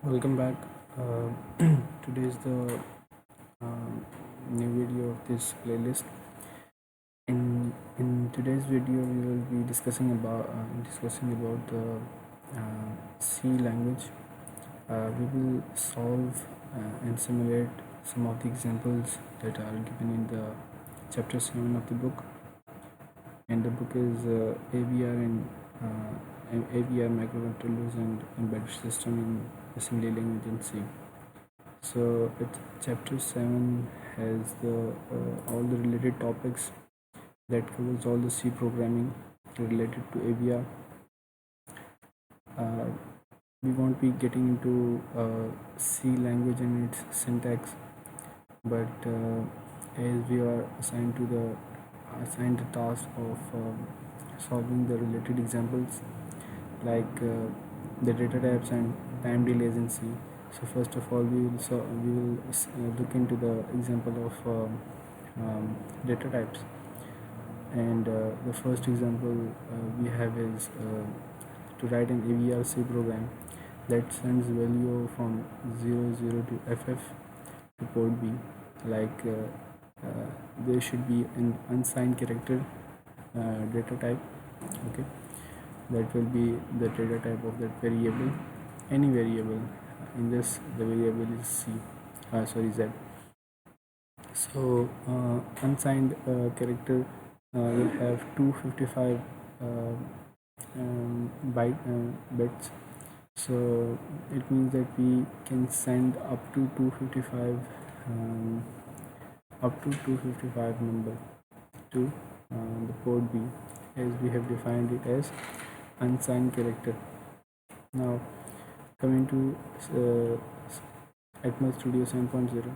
Welcome back. Uh, Today is the um, new video of this playlist. In today's video, we will be discussing about the C language. We will solve and simulate some of the examples that are given in the chapter 7 of the book. And the book is AVR microcontrollers and embedded system in assembly language in C. So chapter 7 has the all the related topics that covers all the C programming related to AVR. Uh, we won't be getting into C language and its syntax, but as we are assigned the task of solving the related examples like the data types and time delays in C. So first of all, we will look into the example of data types, and the first example we have is to write an AVRC program that sends value from 00 to FF to port B. Like there should be an unsigned character data type. Okay, that will be the data type of that variable, any variable. In this, the variable is Z. So unsigned character will have 255 bits. So it means that we can send um, up to 255 number to the port B, as we have defined it as unsigned character. Now coming to Atmos Studio 7.0,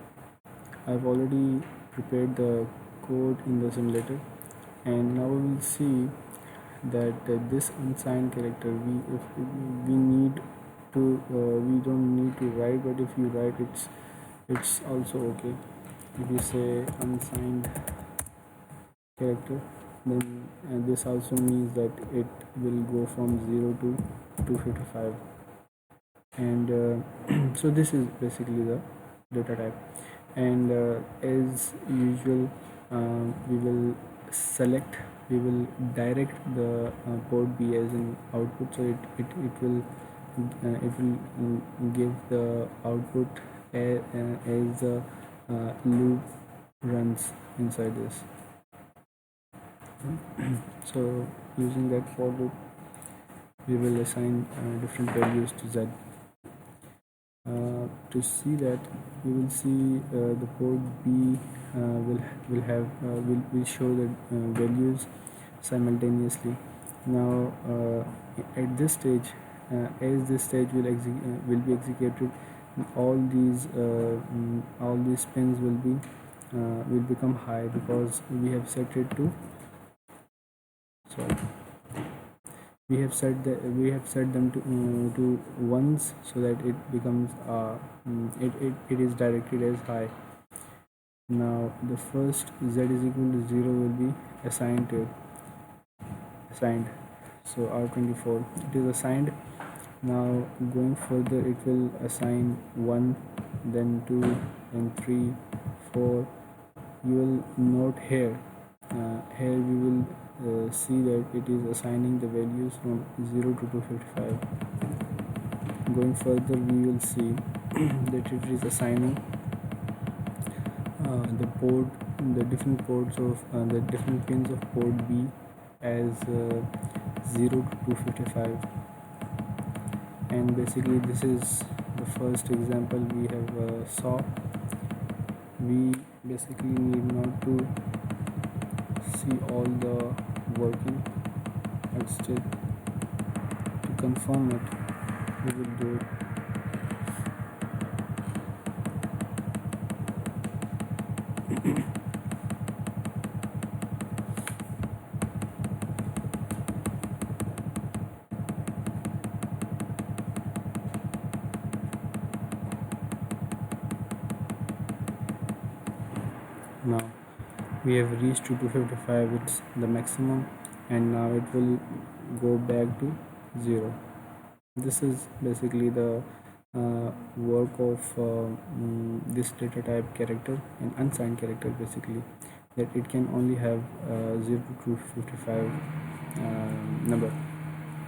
I've already prepared the code in the simulator, and now we will see that this unsigned character, we need to we don't need to write, but if you write, it's also okay. If you say unsigned character, then this also means that it will go from 0 to 255, and so this is basically the data type. And as usual, we will select we will direct the port B as an output, so it will give the output as the loop runs inside this. So using that for loop, we will assign different values to Z. To see that, we will see the port B will show the values simultaneously. Now at this stage, as this stage will be executed, all these pins will become high, because we have set it to sorry we have set them to ones, so that it becomes it is directed as high. Now the first Z is equal to 0 will be assigned. So R24, it is assigned. Now going further, it will assign 1, then 2, then 3, 4. You will note here, here we will see that it is assigning the values from 0 to 255. Going further, we will see that it is assigning the different ports of the different pins of port B as 0 to 255. And basically, this is the first example we have saw. We basically need not to see all the working, but still, to confirm it, we will do it. Now we have reached to 255, it's the maximum, and now it will go back to 0. This is basically the work of this data type character, an unsigned character basically, that it can only have 0 to 255 number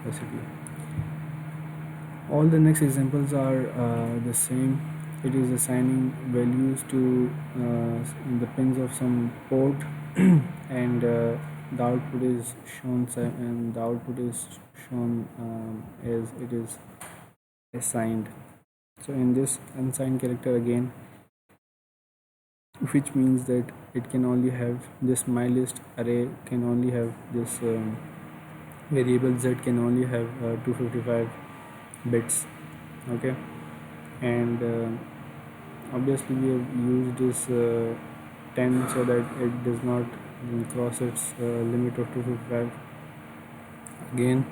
basically. All the next examples are the same. It is assigning values to the pins of some port and the output is shown and the output is shown as it is assigned. So in this unsigned character again, which means that it can only have this mylist array can only have this variable z can only have 255 bits. Okay, and obviously we have used this 10 so that it does not cross its limit of 255. Again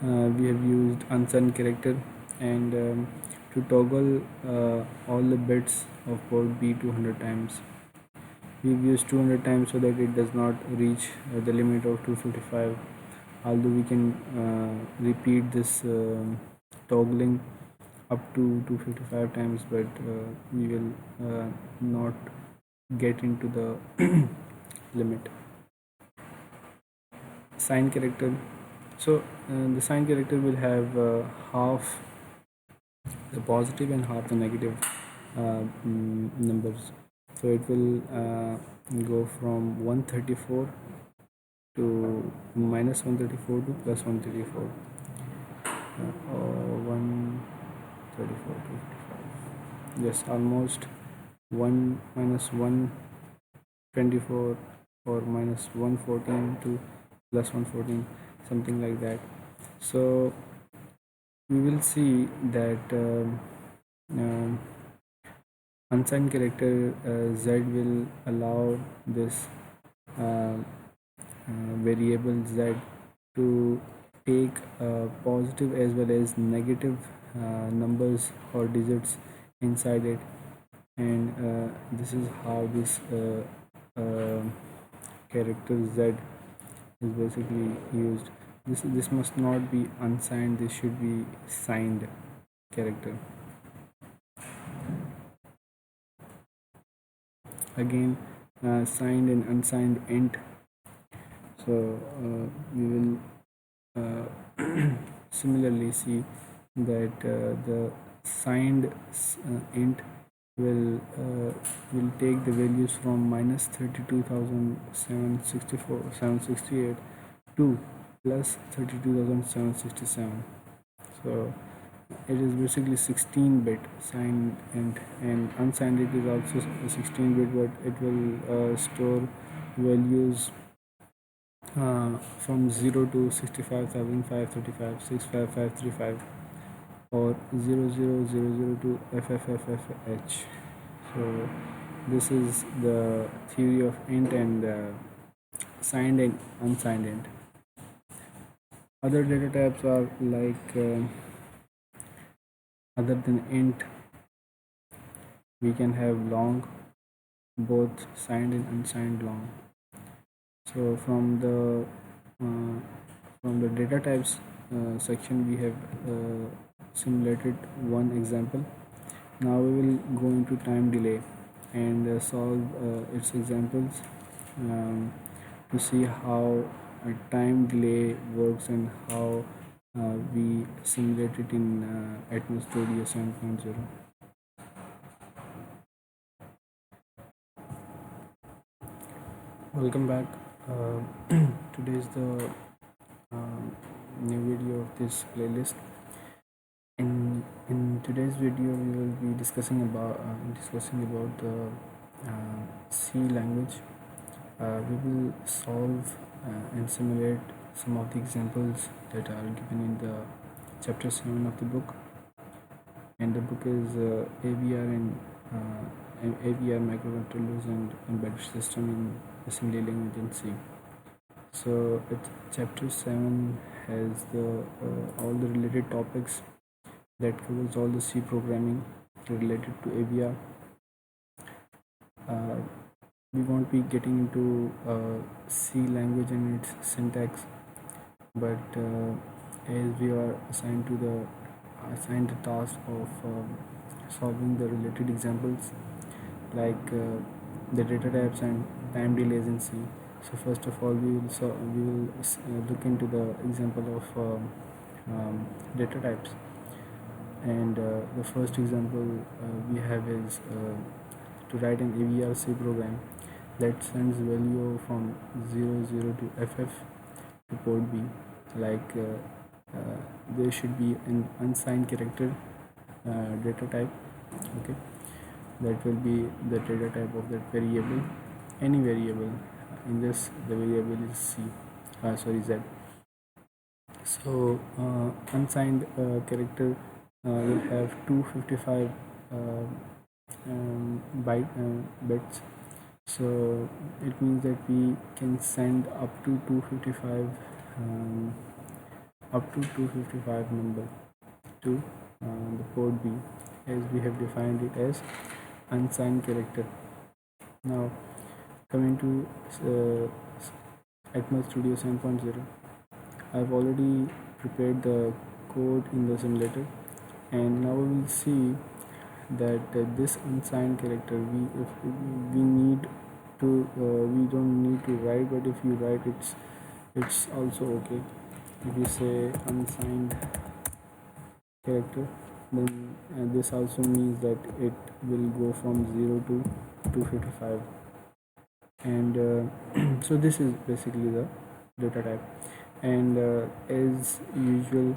we have used unsigned character, and to toggle all the bits of port B 200 times, we've used 200 times so that it does not reach the limit of 255, although we can repeat this toggling up to 255 times, but we will not get into the limit. Sign character. So the sign character will have half the positive and half the negative numbers. So it will go from 134 to minus 134 to plus 134 or 134 to 55. Yes, almost 1 minus 124 or minus 114 to plus 114, something like that. So we will see that unsigned character z will allow this variable z to take positive as well as negative numbers or digits inside it, and this is how this character z is basically used. This must not be unsigned, this should be signed character. Again signed and unsigned int. So we will similarly see that the signed int will take the values from minus 32,768 to plus 32,767. So it is basically 16-bit signed int, and unsigned it is also 16-bit, but it will store values from 0 to 65,535, 65535, or 00000 to FFFFH. So this is the theory of int and signed and unsigned int. Other data types are like other than int, we can have long, both signed and unsigned long. So from the data types section, we have simulated one example. Now we will go into time delay and solve its examples to see how time delay works and how we simulate it in Atmos Studio 7.0. Welcome back. Today is the new video of this playlist. In today's video, we will be discussing about the C language. We will solve and simulate some of the examples that are given in the chapter 7 of the book, and the book is AVR and AVR microcontrollers and embedded system in assembly language in C. So chapter 7 has the all the related topics that covers all the C programming related to AVR. We won't be getting into C language and its syntax, but as we are assigned to the assigned the task of solving the related examples like the data types and time delays in C. So first of all, we will look into the example of data types, and the first example we have is to write an AVRC program that sends value from 00 to FF to port B. Like there should be an unsigned character data type. Okay, that will be the data type of that variable, any variable. In this, the variable is Z. So unsigned character will have 255 bits. So it means that we can send up to 255 number to the port B, as we have defined it as unsigned character. Now coming to Atmos Studio 7.0, I've already prepared the code in the simulator, and now we will see that this unsigned character, we need to we don't need to write, but if you write, it's also okay. If you say unsigned character, then this also means that it will go from 0 to 255, and so this is basically the data type. And as usual,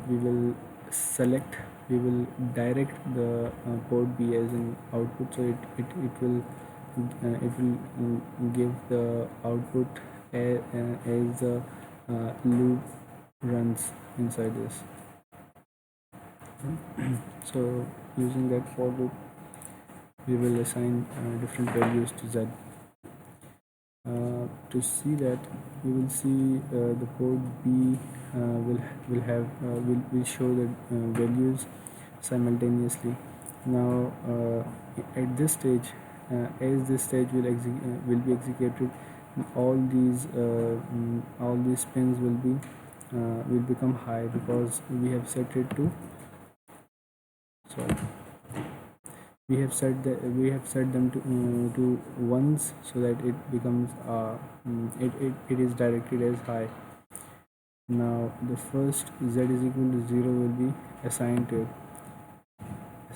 we will select we will direct the port B as an output, so it will give the output as the loop runs inside this. So using that for loop, we will assign different values to Z. To see that, we will see the port B will show the values simultaneously. Now at this stage, as this stage will be executed, all these pins will become high, because we have set it to sorry we have set them to ones, so that it becomes it is directed as high. Now the first Z is equal to 0 will be assigned.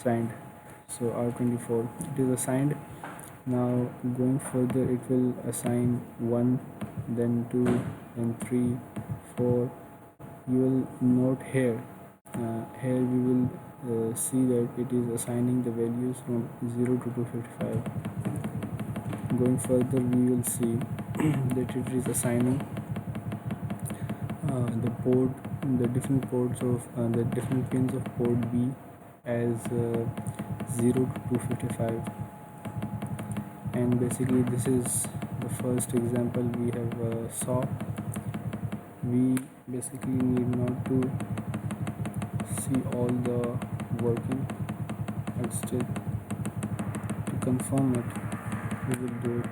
So R24, it is assigned. Now going further, it will assign 1, then 2, then 3, 4. You will note here we will see that it is assigning the values from 0 to 255. Going further, we will see that it is assigning the different ports of the different pins of port B as 0 to 255. And basically this is the first example we have saw. We basically need not to see all the working, but still to confirm it, we will do it.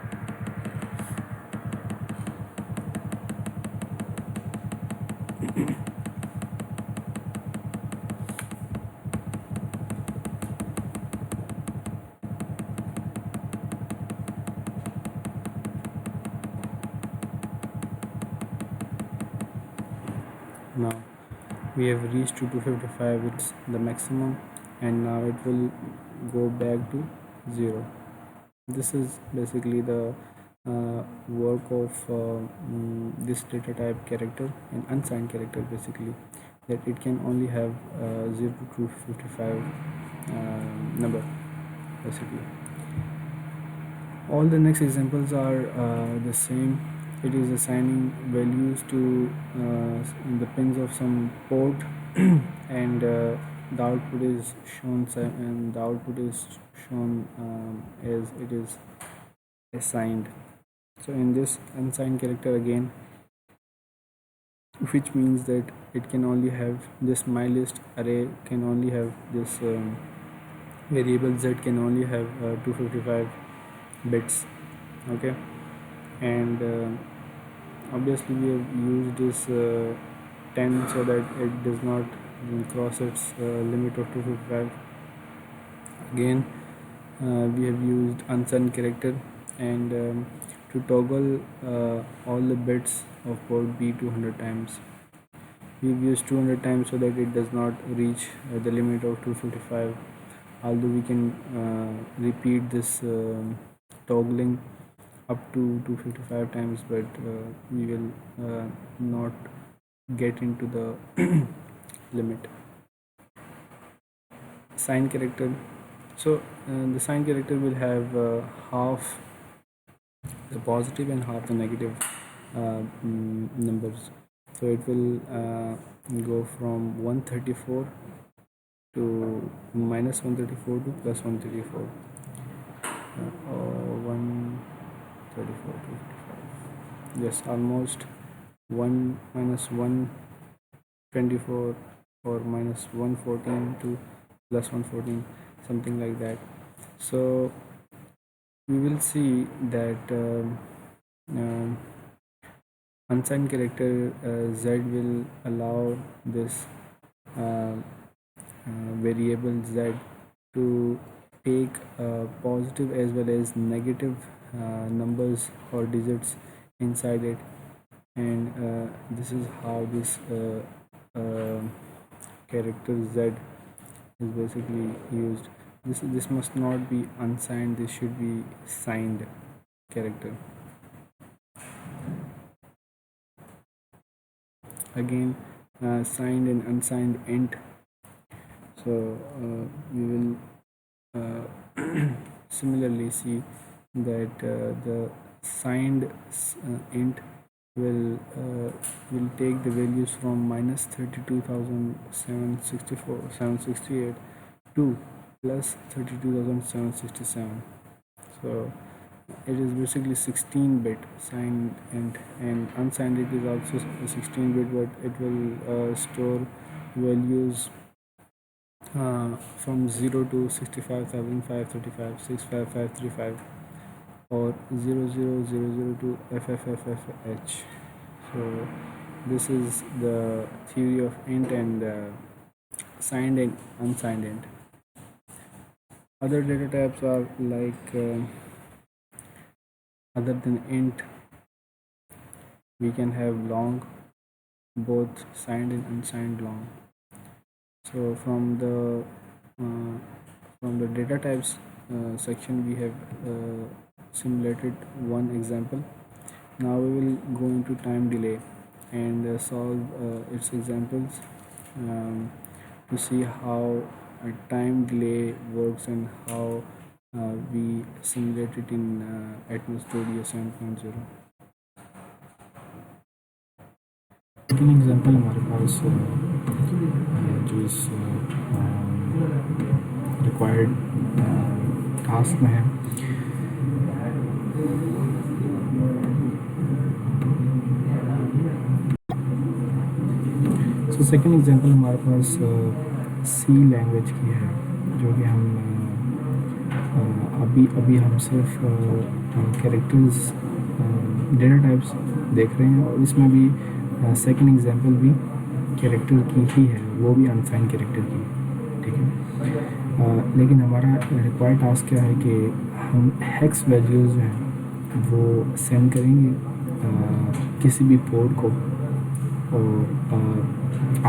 Now we have reached to 255, it's the maximum, and now it will go back to 0. This is basically the work of this data type character, an unsigned character, basically, that it can only have 0 to 255 number, basically. All the next examples are the same. It is assigning values to the pins of some port and the output is shown as it is assigned. So in this unsigned character again, which means that it can only have this mylist array can only have this variable Z can only have 255 bits. Okay, and obviously we have used this 10 so that it does not will cross its limit of 255. Again, we have used unsigned character, and to toggle all the bits of port B 200 times. We've used 200 times so that it does not reach the limit of 255, although we can repeat this toggling up to 255 times, but we will not get into the limit. Signed character. So the signed character will have half the positive and half the negative numbers. So it will go from 134 to minus 134 to plus 134, or 134 to 55. Yes, almost 1 minus 124 or minus 114 to plus 114, something like that. So we will see that unsigned character z will allow this variable z to take positive as well as negative numbers or digits inside it, and this is how this character z is basically used. This must not be unsigned, this should be signed character. Again, signed and unsigned int. So we will similarly see that the signed int will take the values from minus 32,768 to plus 32,767. So it is basically 16-bit signed int, and unsigned it is also 16-bit, but it will store values from 0 to 65,535, 65535, or 00000 to FFFFH. So this is the theory of int and signed and unsigned int. Other data types are like other than int, we can have long, both signed and unsigned long. So from the data types section, we have simulated one example. Now we will go into time delay and solve its examples to see how a time delay works and how we simulate it in Atmos Studio 7.0. Second example हमारे पास जो इस required task में है, so second example हमारे पास सी language की है, जो कि हम अभी हम सिर्फ कैरेक्टर्स डेटा टाइप्स देख रहे हैं, और इसमें भी सेकेंड एग्जांपल भी कैरेक्टर की ही है, वो भी अनसाइंड कैरेक्टर की, ठीक है। लेकिन हमारा रिक्वायर्ड टास्क क्या है कि हम हेक्स वैल्यूज़ जो हैं वो सेंड करेंगे किसी भी पोर्ट को, और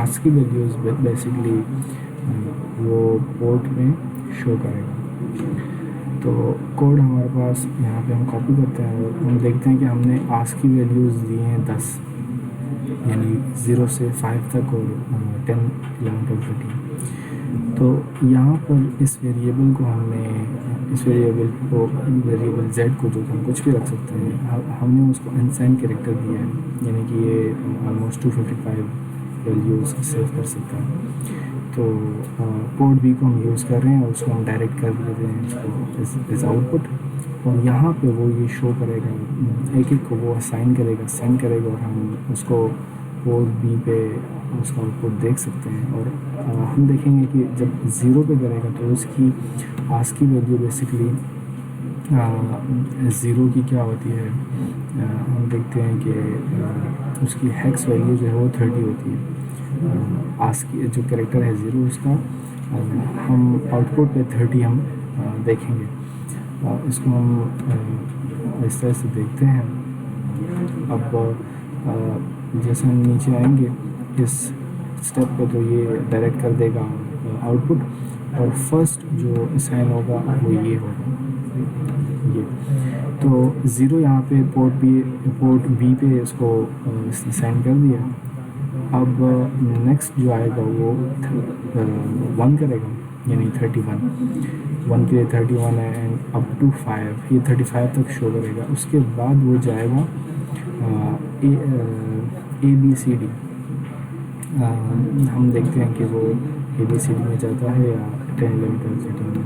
आस्की वैल्यूज़ बेसिकली वो पोर्ट में शो करेगा। तो कोड हमारे पास यहाँ पे हम कॉपी करते हैं और हम देखते हैं कि हमने आस्की वैल्यूज़ दिए हैं 10, यानी 0 से 5 तक, और 10, 11, 12, 13। तो यहाँ पर इस वेरिएबल को इस वेरिएबल z को, जो कि हम कुछ भी रख सकते हैं, हमने उसको अनसाइंड कैरेक्टर दिया है, यानी कि ये ऑलमोस्ट 255 वैल्यूज़ सेव कर सकता है। तो पोर्ट बी को हम यूज़ कर रहे हैं और उसको हम डायरेक्ट कर देते हैं इस आउटपुट, और यहाँ पे वो ये शो करेगा, एक एक को वो असाइन करेगा, सेंड करेगा, और हम उसको पोर्ट बी पे उसका आउटपुट देख सकते हैं। और हम देखेंगे कि जब 0 पे करेगा तो उसकी आस्की वैल्यू बेसिकली 0 की क्या होती है, हम देखते हैं कि उसकी हेक्स वैल्यू जो है वो 30 होती है। आस्की जो कैरेक्टर है 0 उसका हम आउटपुट पे 30 हम देखेंगे। इसको हम इस तरह से देखते हैं। अब जैसे हम नीचे आएंगे इस स्टेप पे तो ये डायरेक्ट कर देगा आउटपुट, और फर्स्ट जो असाइन होगा वो ये होगा, ये। तो 0 यहाँ पे पोर्ट बी पे इसको असाइन कर दिया। अब नेक्स्ट जो आएगा वो 1 करेगा, यानी 31, 1 के लिए 31 है, एंड अप टू 5, ये 35 तक शो करेगा। उसके बाद वो जाएगा ABCD। हम देखते हैं कि वो ABCD में जाता है या 10, 11, 12, 13,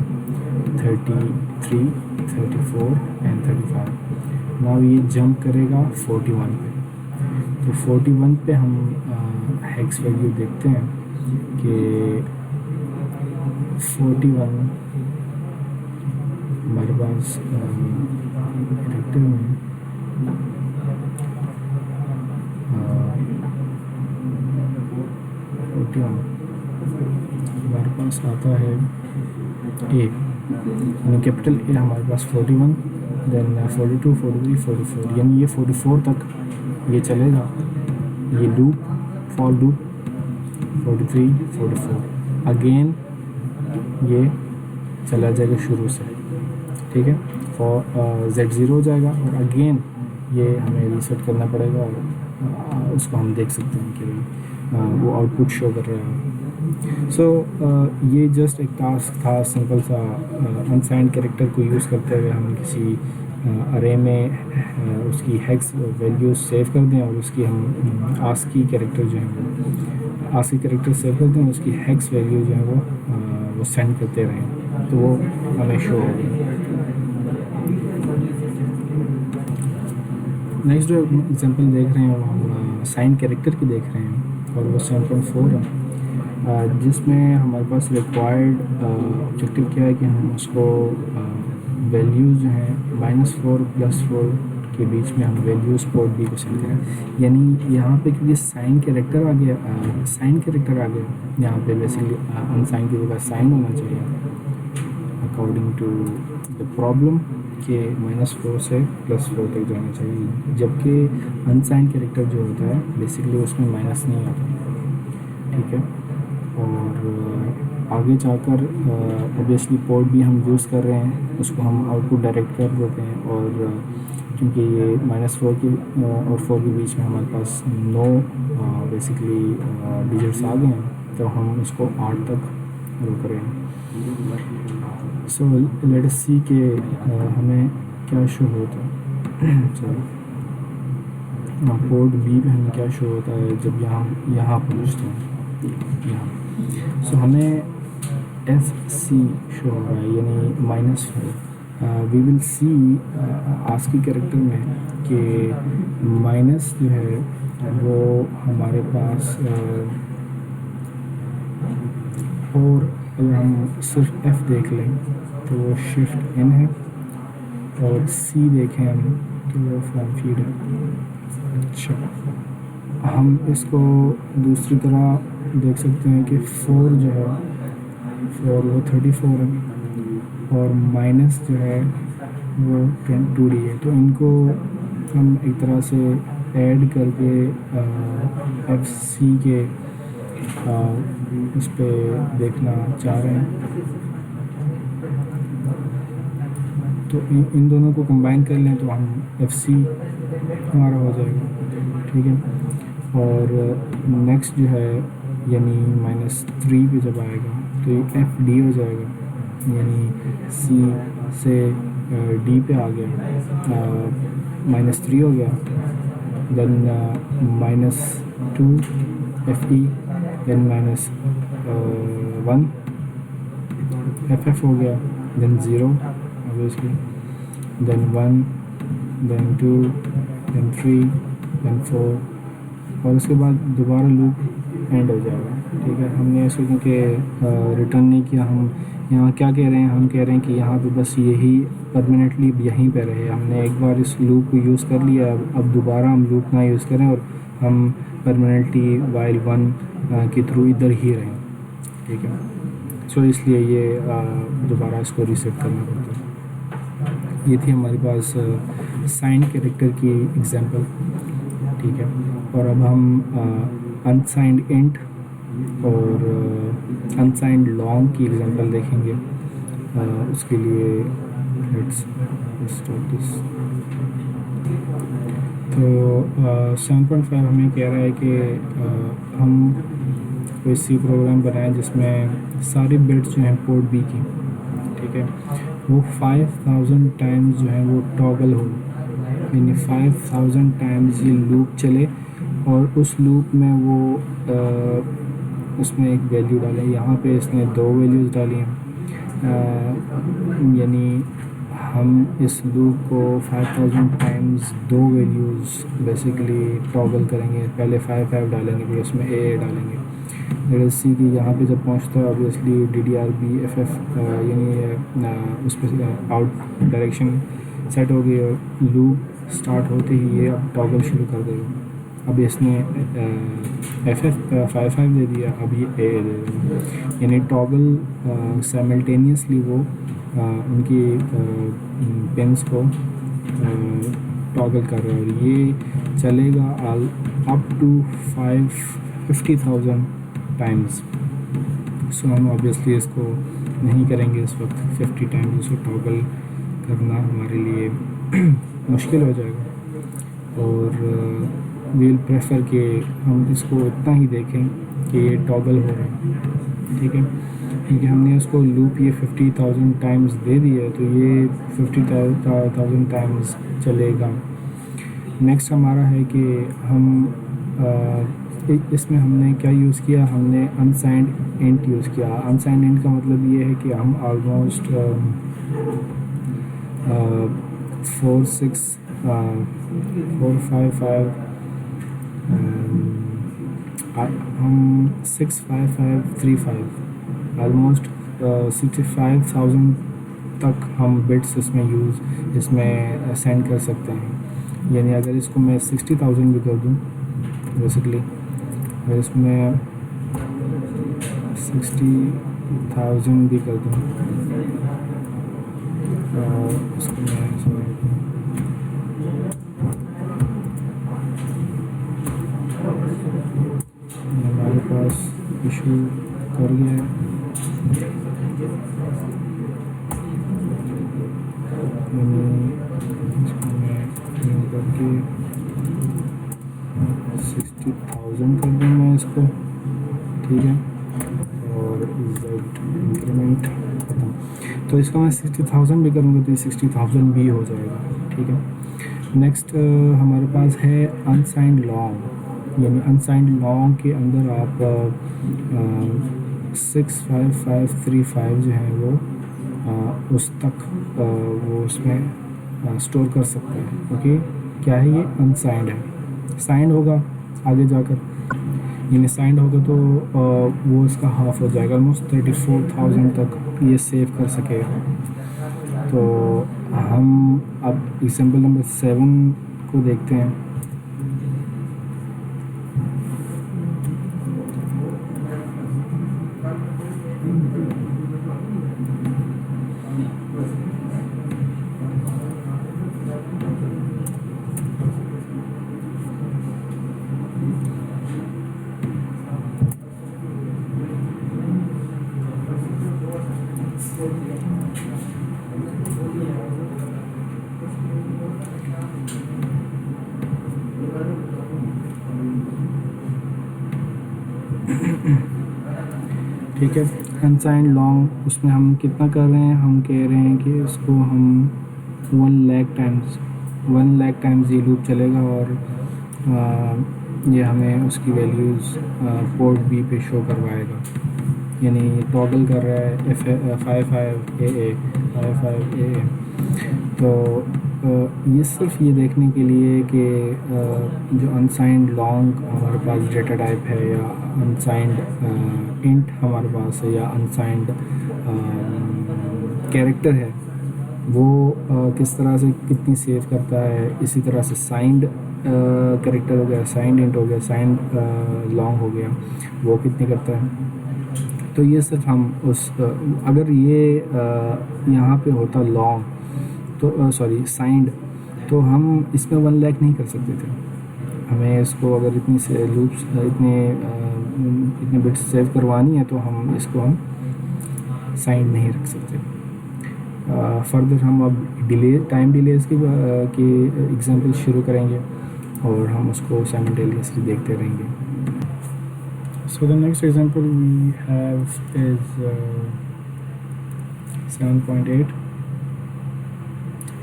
33, 34 एंड 35। नाउ ये जंप करेगा 41 पे। तो 41 पे हम हेक्स वैल्यू देखते हैं कि 41 हमारे पास कैरेक्टर में 41 हमारे पास आता है ए, यानी कैपिटल ए हमारे पास 41, देन 42, 43, 44, यानी ये 44 तक ये चलेगा, ये लूप, फॉर लूप 43, 44, अगेन ये चला जाएगा शुरू से, ठीक है। फॉर Z0 हो जाएगा और अगेन ये हमें रीसेट करना पड़ेगा, और उसको हम देख सकते हैं कि वो आउटपुट शो कर रहा है। सो ये जस्ट एक टास्क था, सिंपल सा अनसाइंड कैरेक्टर को यूज़ करते हुए हम किसी अरे में उसकी हेक्स वैल्यूज सेव कर दें, और उसकी हम आस्की कैरेक्टर जो है वो आस्की कैरेक्टर सेव कर दें, उसकी हेक्स वैल्यू जो है वो सेंड करते रहें, तो वो हमें शो होगी। नेक्स्ट जो एग्जांपल देख रहे हैं वो हम साइन कैरेक्टर की देख रहे हैं, और वो 7.4 है, जिसमें हमारे पास रिक्वायर्ड ऑब्जेक्टिव क्या है कि हम उसको वैल्यूज़ जो हैं -4 +4 के बीच में हम वैल्यूज़ पोर्ट बी को सेंड करें। यानी यहाँ पे क्योंकि साइन कैरेक्टर आ गया यहाँ पे बेसिकली अनसाइन की जगह साइन होना चाहिए अकॉर्डिंग टू द प्रॉब्लम के -4 से +4 तक जाना चाहिए, जबकि अनसाइन कैरेक्टर जो होता है बेसिकली उसमें माइनस नहीं आता, ठीक है। और आगे जाकर ऑब्वियसली पोर्ट भी हम यूज़ कर रहे हैं, उसको हम आउटपुट डायरेक्ट कर देते हैं, और क्योंकि ये -4 के और 4 के बीच में हमारे पास 9 बेसिकली डिजिट्स आ गए हैं, तो हम इसको 8 तक रोक रहे हैं। सो लेट अस सी के हमें क्या शो होता है। सॉरी, पोर्ट बी पे हमें क्या शो होता है जब यहाँ पहुँचते हैं, यहाँ। सो हमें FC शो हो रहा है, यानी -4। We will see ASCII character में कि माइनस जो है वो हमारे पास, और अगर हम सिर्फ F देख लें तो वो शिफ्ट N है, और C देखें हम तो वो फॉर्म फीड है। अच्छा, हम इसको दूसरी तरह देख सकते हैं कि 4 जो है 4 वो 34 है, और माइनस जो है वो 2D है। तो इनको हम एक तरह से ऐड करके FC के इस पे देखना चाह रहे हैं, तो इन दोनों को कंबाइन कर लें तो हम FC हमारा हो जाएगा, ठीक है। और नेक्स्ट जो है यानी -3 पे जब आएगा तो ये FD हो जाएगा, यानी C से D पे आ गया, -3 हो गया, देन -2 FE, देन -1 FF हो गया, then 0 obviously, then 1, then 2, then 3, then 4, और उसके बाद दोबारा लूप एंड हो जाएगा, ठीक है। हमने इसको क्योंकि रिटर्न नहीं किया, हम यहाँ क्या कह रहे हैं, हम कह रहे हैं कि यहाँ पे बस यही परमानेंटली यहीं पे रहे। हमने एक बार इस लूप को यूज़ कर लिया, अब दोबारा हम लूप ना यूज़ करें और हम परमानेंटली वाइल 1 के थ्रू इधर ही रहें, ठीक है। सो इसलिए ये दोबारा इसको रीसेट करना पड़ता है। ये थी हमारे पास साइंड कैरेक्टर की एग्जांपल, ठीक है। और अब हम अनसाइंड इंट और अनसाइंड लॉन्ग की एग्जांपल देखेंगे। उसके लिए लेट्स स्टार्ट दिस। तो 7.5 हमें कह रहा है कि हम कोई सी प्रोग्राम बनाएं जिसमें सारी बिट्स जो हैं पोर्ट बी की, ठीक है, वो 5000 टाइम्स जो है वो टॉगल हो, यानी 5000 टाइम्स ये लूप चले और उस लूप में वो उसमें एक वैल्यू डालें। यहाँ पे इसने 2 वैल्यूज़ डाली हैं, यानी हम इस लूप को 5000 टाइम्स 2 वैल्यूज़ बेसिकली टॉगल करेंगे। पहले 5 डालेंगे, फिर उसमें ए डालेंगे। लेट्स सी कि यहाँ पे जब पहुँचता है ऑब्वियसली DDRBFF यानी उस पर आउट डायरेक्शन सेट हो गई और लूप स्टार्ट होते ही ये अब टॉगल शुरू कर देगा। अब इसने FF 5 दे दिया, अब ये ए दे देगा, यानी टॉगल साइमल्टेनियसली वो उनकी पिन्स को टॉगल कर रहा है और ये चलेगा अप टू 50,000 टाइम्स। सो हम ऑब्वियसली इसको नहीं करेंगे इस वक्त, 50 टाइम्स इसको टॉगल करना हमारे लिए मुश्किल हो जाएगा और वील प्रेफर कि हम इसको इतना ही देखें कि ये टॉगल हो रहा है, ठीक है, क्योंकि हमने उसको लूप ये 50,000 टाइम्स दे दिया तो ये 50,000 टाइम्स चलेगा। नेक्स्ट हमारा है कि हम इसमें हमने क्या यूज़ किया, हमने अनसाइंड इंट यूज़ किया। अनसाइंड इंट का मतलब ये है कि हम ऑलमोस्ट 65535 ऑलमोस्ट 65,000 तक हम बिट्स इसमें सेंड कर सकते हैं। यानी अगर इसको मैं 60,000 भी कर दूँ, बेसिकली अगर इसमें 60,000 भी कर दूँ और इसको मैं हमारे पास इशू कर गया है। इसको मैं करके 60,000 कर दूँ मैं इसको, ठीक है, और इंक्रीमेंट खत्म। तो इसका मैं 60,000 भी करूँगा तो ये 60,000 भी हो जाएगा, ठीक है। नेक्स्ट हमारे पास है अनसाइंड लॉन्ग, यानी अनसाइंड लॉन्ग के अंदर आप 65535 जो है वो उस तक वो उसमें स्टोर कर सकते हैं। ओके, क्या है ये? अनसाइंड है। साइंड होगा आगे जाकर, यानी साइंड होगा तो वो इसका हाफ हो जाएगा, ऑलमोस्ट 34,000 तक ये सेव कर सकेगा। तो हम अब एग्जाम्पल नंबर 7 को देखते हैं। ठीक है, अनसाइंड लॉन्ग उसमें हम कितना कर रहे हैं? हम कह रहे हैं कि इसको हम 1 लाख टाइम्स ये लूप चलेगा और ये हमें उसकी वैल्यूज़ पोर्ट बी पे शो करवाएगा। यानी टॉगल कर रहा है 55AA। तो ये सिर्फ ये देखने के लिए कि जो अनसाइंड लॉन्ग हमारे पास डेटा टाइप है या अनसाइंड इंट हमारे पास है या अनसाइंड कैरेक्टर है वो किस तरह से कितनी सेव करता है। इसी तरह से साइंड कैरेक्टर हो गया, साइंड इंट हो गया, साइंड लॉन्ग हो गया, वो कितने करता है। तो ये सिर्फ हम उस अगर ये यहाँ पे होता लॉन्ग तो सॉरी साइंड, तो हम इसमें 1 लाख नहीं कर सकते थे। हमें इसको अगर इतनी से लूप्स इतने बिट्स सेव करवानी है तो हम इसको हम साइंड नहीं रख सकते। फर्दर हम अब डिले टाइम डिलेज की एग्जांपल शुरू करेंगे और हम उसको साइमल्टेनियसली देखते रहेंगे। So the next example we have is 7.8,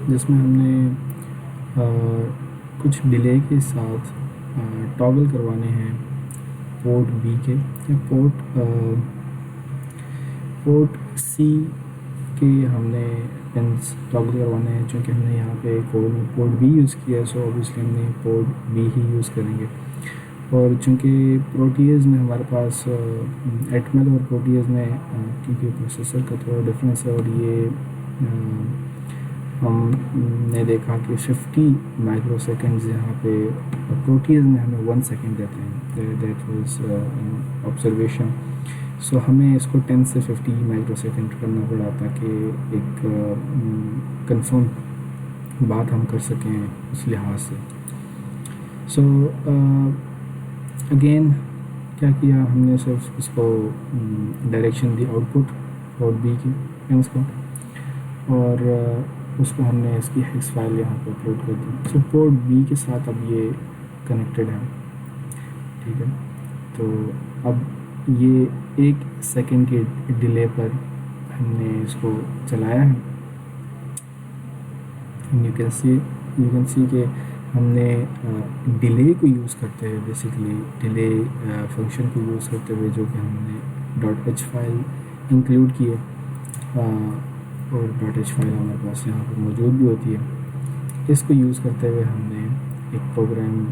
जिसमें हमने कुछ डिले के साथ टॉगल करवाने हैं पोर्ट बी के या पोर्ट सी के हमने पिन्स टॉगल करवाने हैं। चूँकि हमने यहाँ पे कोड में पोर्ट बी यूज़ किया है, सो ऑब्वियसली हमने पोर्ट बी ही यूज़ करेंगे। और चूँकि प्रोटीज में हमारे पास एटमल और प्रोटीज में क्योंकि प्रोसेसर का थोड़ा डिफरेंस है, और ये हमने देखा कि 50 माइक्रोसेकंड्स यहाँ पे प्रोटीज में हमें 1 सेकंड देते हैं। That was observation. सो हमें इसको 10 से 50 माइक्रोसेकंड करना पड़ा ताकि एक कंफर्म बात हम कर सकें उस लिहाज से। सो अगेन क्या किया हमने, सिर्फ इसको डायरेक्शन दी आउटपुट पोर्ट बी की पिन्स को, और उसको हमने इसकी हेक्स फाइल यहाँ पर अपलोड कर दी। सो पोर्ट बी के साथ अब ये कनेक्टेड है, ठीक है। तो अब ये 1 सेकंड के डिले पर हमने इसको चलाया है। यू कैन सी कि हमने डिले को यूज़ करते हुए, बेसिकली डिले फंक्शन को यूज़ करते हुए, जो कि हमने .h फाइल इंक्लूड किए, और .h फाइल हमारे पास यहाँ पर मौजूद भी होती है। इसको यूज़ करते हुए हमने एक प्रोग्राम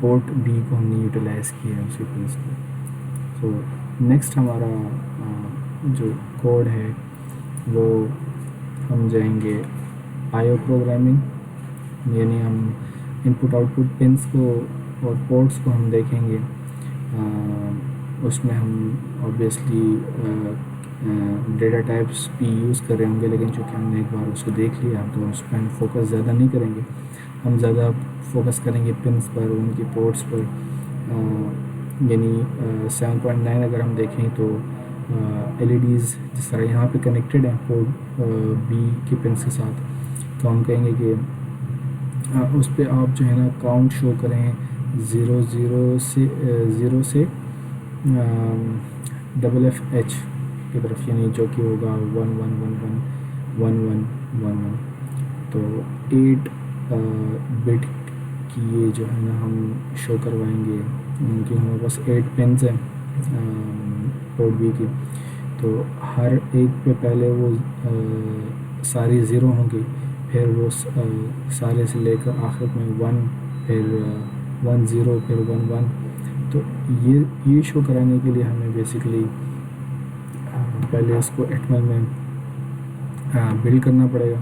पोर्ट बी को हमने यूटिलाइज़ किया है उसी पिन्स को। तो नेक्स्ट हमारा जो कोड है वो हम जाएंगे आईओ प्रोग्रामिंग, यानी हम इनपुट आउटपुट पिन्स को और पोर्ट्स को हम देखेंगे। उसमें हम ऑब्वियसली डेटा टाइप्स भी यूज़ कर रहे होंगे, लेकिन चूँकि हमने एक बार उसको देख लिया तो उस पर हम फोकस ज़्यादा नहीं करेंगे। हम ज़्यादा फोकस करेंगे पिन्स पर, उनकी पोर्ट्स पर। यानी 7.9 अगर हम देखें तो LEDs जिस तरह यहाँ पे कनेक्टेड हैं पोर्ट बी के पिन्स के साथ, तो हम कहेंगे कि उस पर आप जो है ना काउंट शो करें 0 से FFH की तरफ, यानी जो कि होगा 11111111। तो 8 बिट की ये जो है ना हम शो करवाएंगे, क्योंकि हमारे पास 8 पिन्स हैं पोर्ट बी की। तो हर एक पे पहले वो सारी ज़ीरो होंगी, फिर वो सारे से लेकर आखिर में 1, फिर 1 0, फिर 1 1। तो ये शो कराने के लिए हमें बेसिकली पहले इसको एटमल में बिल्ड करना पड़ेगा।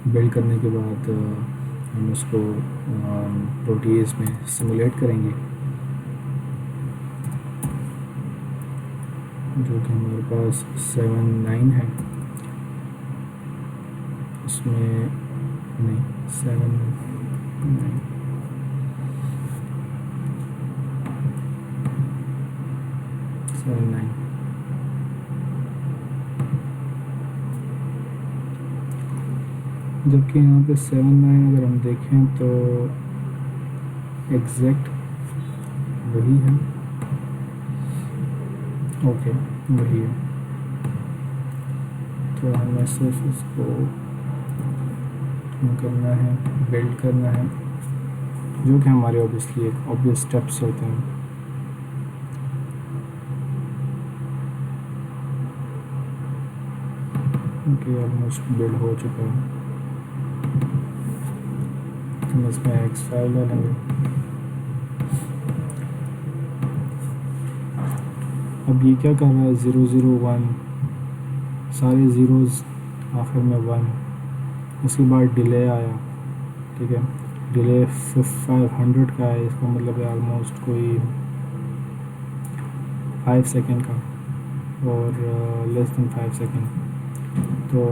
बिल्ड करने के बाद हम उसको प्रोटीज में सिमुलेट करेंगे, जो कि हमारे पास 7.9 है। उसमें नहीं 7.9 7.9 जबकि यहाँ पे 7.9 अगर हम देखें तो एग्जैक्ट वही है। ओके वही है। तो हमें सिर्फ इसको करना है, बिल्ड करना है, जो कि हमारे ऑब्वियसली एक ऑब्वियस स्टेप्स होते हैं। ओके ऑलमोस्ट बिल्ड हो चुका है। हम इसमें एक्स फाइल डालेंगे। अब ये क्या कर रहा है, 0 0 1, सारे ज़ीरोज़ आखिर में 1, उसके बाद डिले आया, ठीक है। डिले 500 का है, इसका मतलब है ऑलमोस्ट कोई 5 सेकेंड का, और लेस देन 5 सेकेंड। तो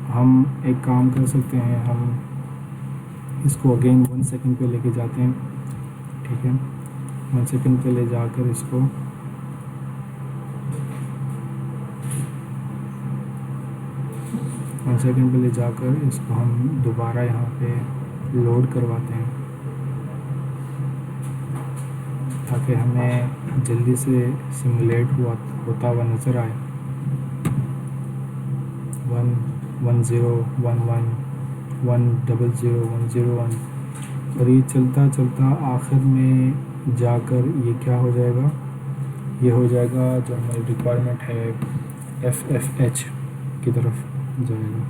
हम एक काम कर सकते हैं, हम इसको अगेन 1 सेकेंड पे लेके जाते हैं, ठीक है। 1 सेकेंड पे ले जाकर इसको 1 सेकेंड पे ले जाकर इसको हम दोबारा यहाँ पे लोड करवाते हैं, ताकि हमें जल्दी से सिमुलेट होता हुआ नज़र आए। 1 1 0 1 1 1 0 0 1 0 1, और ये चलता चलता आखिर में जाकर ये क्या हो जाएगा, ये हो जाएगा जो हमारी रिक्वायरमेंट है FFH की तरफ जाएगा।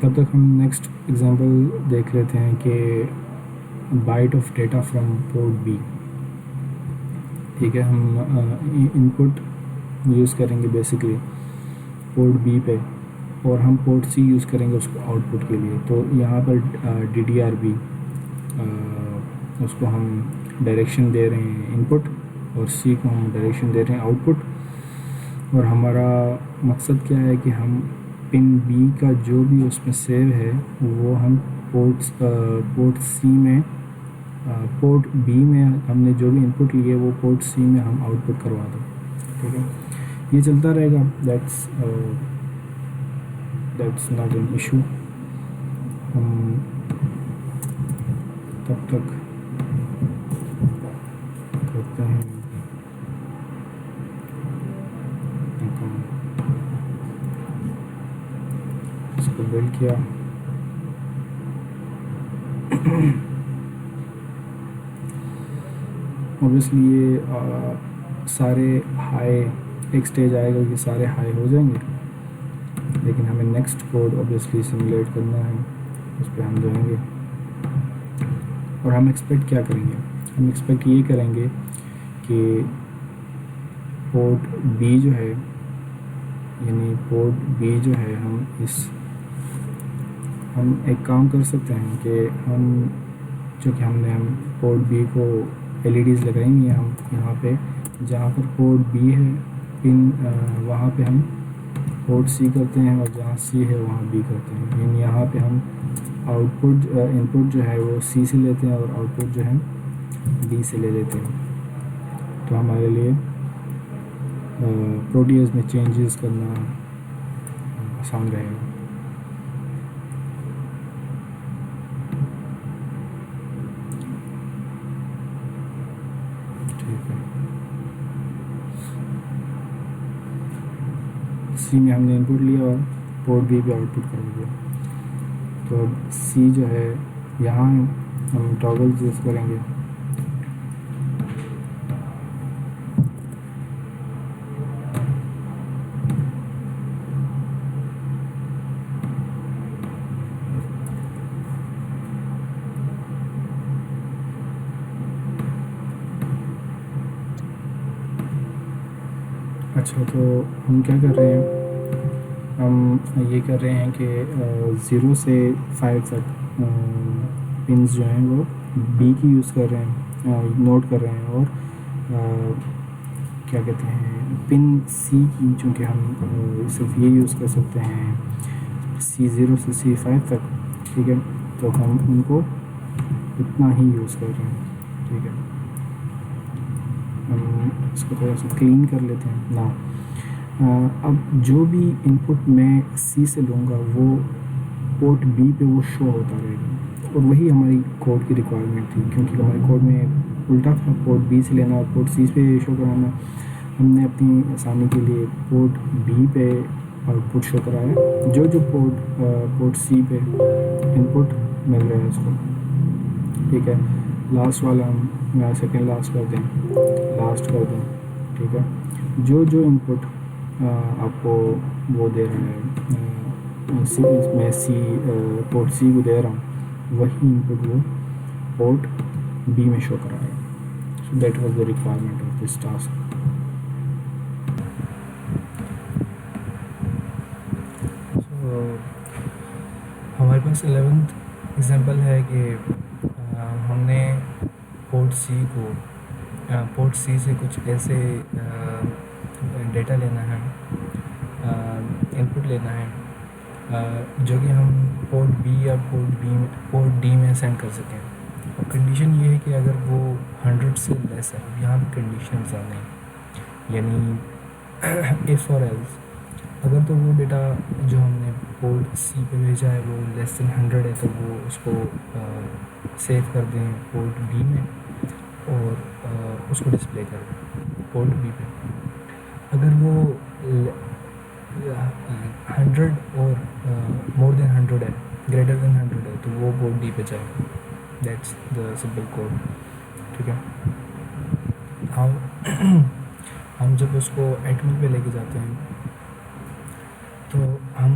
तब तक हम नेक्स्ट एग्जांपल देख लेते हैं कि byte of data from port B, ठीक है। हम इनपुट यूज़ करेंगे बेसिकली पोर्ट बी पे, और हम पोर्ट सी यूज़ करेंगे उसको आउटपुट के लिए। तो यहाँ पर DDRB उसको हम डायरेक्शन दे रहे हैं इनपुट, और सी को हम डायरेक्शन दे रहे हैं आउटपुट। और हमारा मकसद क्या है कि हम पिन बी का जो भी उसमें सेव है वो हम पोर्ट सी में, पोर्ट बी में हमने जो भी इनपुट लिए वो पोर्ट सी में हम आउटपुट करवा दें, ठीक है। ये चलता रहेगा, दैट्स नॉट एन इशू। हम तब तक करते हैं इसको बिल्ड किया। ऑब्वियसली ये सारे हाई, एक स्टेज आएगा कि सारे हाई हो जाएंगे, लेकिन हमें नेक्स्ट कोड ऑब्वियसली सिमुलेट करना है, उस पर हम जाएंगे। और हम एक्सपेक्ट क्या करेंगे, हम एक्सपेक्ट ये करेंगे कि पोर्ट बी जो है, यानी पोर्ट बी जो है, हम एक काम कर सकते हैं कि हम हम पोर्ट बी को LEDs लगाएंगे हम यहाँ पे, जहाँ पर पोर्ट बी है पिन, वहाँ पे हम पोर्ट सी करते हैं, और जहाँ सी है वहाँ बी करते हैं। यानी यहाँ पे हम आउटपुट इनपुट जो है वो सी से लेते हैं और आउटपुट जो है बी से ले लेते हैं। तो हमारे लिए प्रोटीज में चेंजेस करना आसान रहेगा। ठीक है, सी में हमने इनपुट लिया और पोर्ट बी पे आउटपुट कर दिया। तो अब सी जो है यहाँ हम टॉगल यूज़ करेंगे। अच्छा, तो हम क्या कर रहे हैं, हम ये कर रहे हैं कि 0 से 5 तक पिन्स जो हैं वो बी की यूज़ कर रहे हैं, नोट कर रहे हैं। और क्या कहते हैं, पिन सी की चूँकि हम सिर्फ ये यूज़ कर सकते हैं C0 से C5 तक, ठीक है। तो हम उनको इतना ही यूज़ कर रहे हैं, ठीक है। हम इसको थोड़ा सा क्लीन कर लेते हैं ना। अब जो भी इनपुट मैं सी से लूँगा वो पोर्ट बी पे वो शो होता रहेगा, और वही हमारी कोड की रिक्वायरमेंट थी, क्योंकि हमारे कोड में उल्टा था, पोर्ट बी से लेना और पोर्ट सी पे शो कराना। हमने अपनी आसानी के लिए पोर्ट बी पे आउटपुट शो कराया, जो पोर्ट सी पे इनपुट मिल रहा है उसको, ठीक है। लास्ट वाला हम सेकेंड लास्ट कर दें, ठीक है। जो इनपुट आपको वो दे रहा है, मैं पोर्ट सी को दे रहा हूँ, वही इनपुट वो पोर्ट बी में शो कराएगा। So that was the requirement of this task. हमारे पास 11th एग्जांपल है कि हमने पोर्ट सी को पोर्ट सी से कुछ ऐसे डेटा लेना है, इनपुट लेना है जो कि हम पोर्ट बी या पोर्ट डी में सेंड कर सकें। और कंडीशन ये है कि अगर वो 100 से लेस है, यहाँ पे कंडीशन ज़्यादा हैं, यानी इफ़ और एल्स। अगर तो वो डेटा जो हमने पोर्ट सी पे भेजा है वो लेस देन 100 है तो वो उसको सेव कर दें पोर्ट बी में और उसको डिस्प्ले कर दें पोर्ट बी पे। अगर वो 100 और मोर देन 100 है, ग्रेटर देन 100 है, तो वो पोर्ट डी पे जाएगा। That's the simple code. ठीक है। हम जब उसको एटमी पे लेके जाते हैं तो हम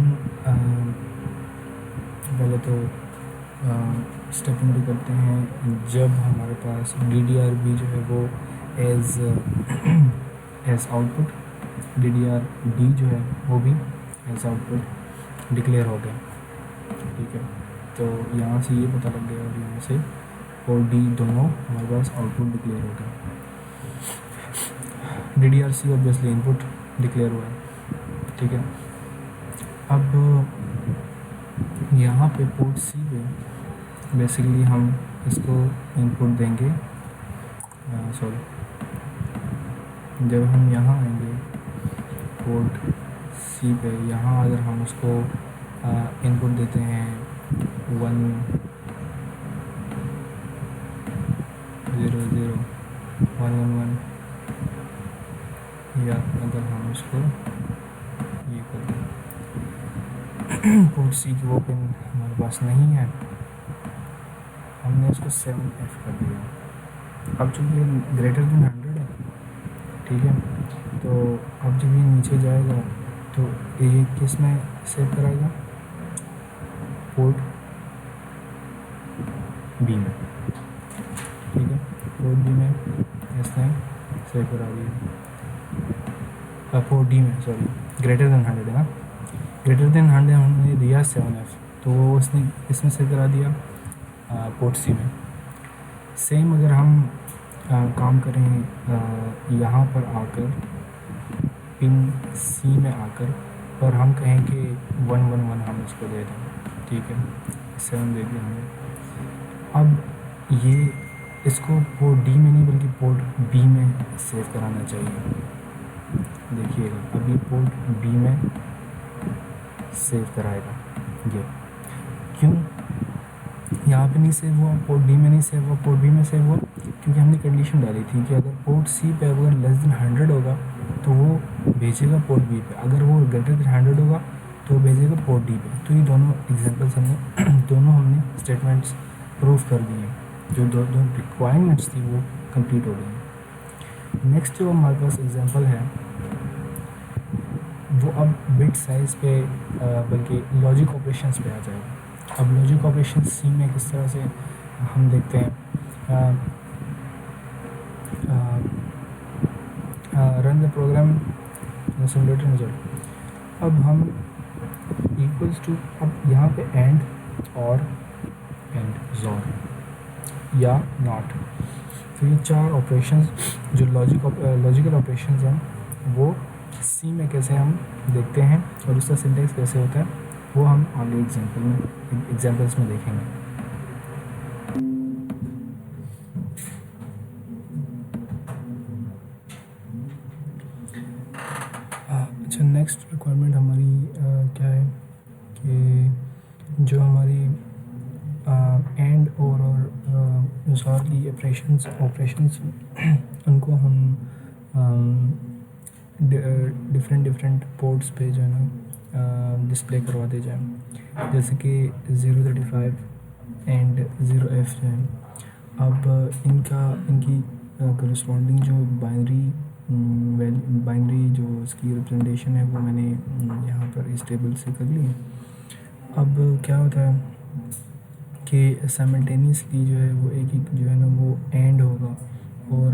पहले तो स्टेप इनटू करते हैं जब हमारे पास DDR-B जो है वो एज आउटपुट, DDR-D जो है वो भी एज आउटपुट डिक्लेयर हो गया। ठीक है। तो यहाँ से ये पता लग गया और यहाँ से और D दोनों हमारे पास आउटपुट डिक्लेयर हो गया। DDR-C ऑब्वियसली इनपुट डिक्लेयर हुआ है। ठीक है। अब यहाँ पे पोर्ट सी पे बेसिकली हम इसको इनपुट देंगे। सॉरी, जब हम यहाँ आएंगे पोर्ट सी पे, यहाँ अगर हम उसको इनपुट देते हैं 1 0 0 1 1 1, या अगर हम उसको ये कर दें पोर्ट सी की वो पिन हमारे पास नहीं है, हमने उसको 7F कर दिया। अब चूँकि ये ग्रेटर देन 100 है, ठीक है, तो अब जब ये नीचे जाएगा तो ये किस में सेव कराएगा? पोर्ट बी में। ठीक है, पोर्ट बी में इसने सेव करा दिया। पोर्ट डी में, सॉरी, ग्रेटर देन 100 है ना, ग्रेटर देन 100 हमने दिया 7F, तो वो उसने इसमें सेव करा दिया पोर्ट सी में। सेम अगर हम काम करें यहाँ पर आकर पिन सी में आकर और हम कहें कि 111 हम इसको दे दें, ठीक है, 7 दे दिया हमने। अब ये इसको पोर्ट डी में नहीं बल्कि पोर्ट बी में सेव कराना चाहिए। देखिएगा अभी पोर्ट बी में सेव कराएगा। ये क्यों यहाँ पे नहीं सेव हुआ, पोर्ट डी में नहीं सेव हुआ, पोर्ट बी में सेव हुआ? क्योंकि हमने कंडीशन डाली थी कि अगर पोर्ट सी पे अगर लेस देन 100 होगा तो वो भेजेगा पोर्ट बी पे, अगर वो ग्रेटर देन 100 होगा तो भेजेगा पोर्ट डी पे। तो ये दोनों एग्जांपल्स हमने स्टेटमेंट्स प्रूफ कर दिए, जो दोनों रिक्वायरमेंट्स थी वो कंप्लीट हो गई। नेक्स्ट जो हमारे पास एग्जांपल है वो अब बिट साइज़ पे बल्कि लॉजिक ऑपरेशंस पे आ जाएगा। अब लॉजिक ऑपरेशन सी में किस तरह से हम देखते हैं, रन द प्रोग्राम सिमुलेटर में चलो। अब हम इक्वल्स टू, अब यहाँ पे एंड और एंड ज़ोर या नॉट, तो ये 4 ऑपरेशंस जो लॉजिकल ऑपरेशंस हैं वो सी में कैसे हम देखते हैं और उसका सिंटेक्स कैसे होता है वो हम आगे एग्जांपल्स में देखेंगे। अच्छा, नेक्स्ट रिक्वायरमेंट हमारी क्या है कि जो हमारी एंड और ज़ोर की ऑपरेशंस उनको हम डिफरेंट पोर्ट्स पे जो है ना डिस्प्ले करवाते जाएं, जैसे कि 035 एंड 0F जो है। अब इनकी करस्पॉन्डिंग जो बाइनरी जो उसकी रिप्रेजेंटेशन है वो मैंने यहाँ पर इस टेबल से कर ली है। अब क्या होता है कि साइमल्टेनियसली जो है वो एक जो है ना वो एंड होगा और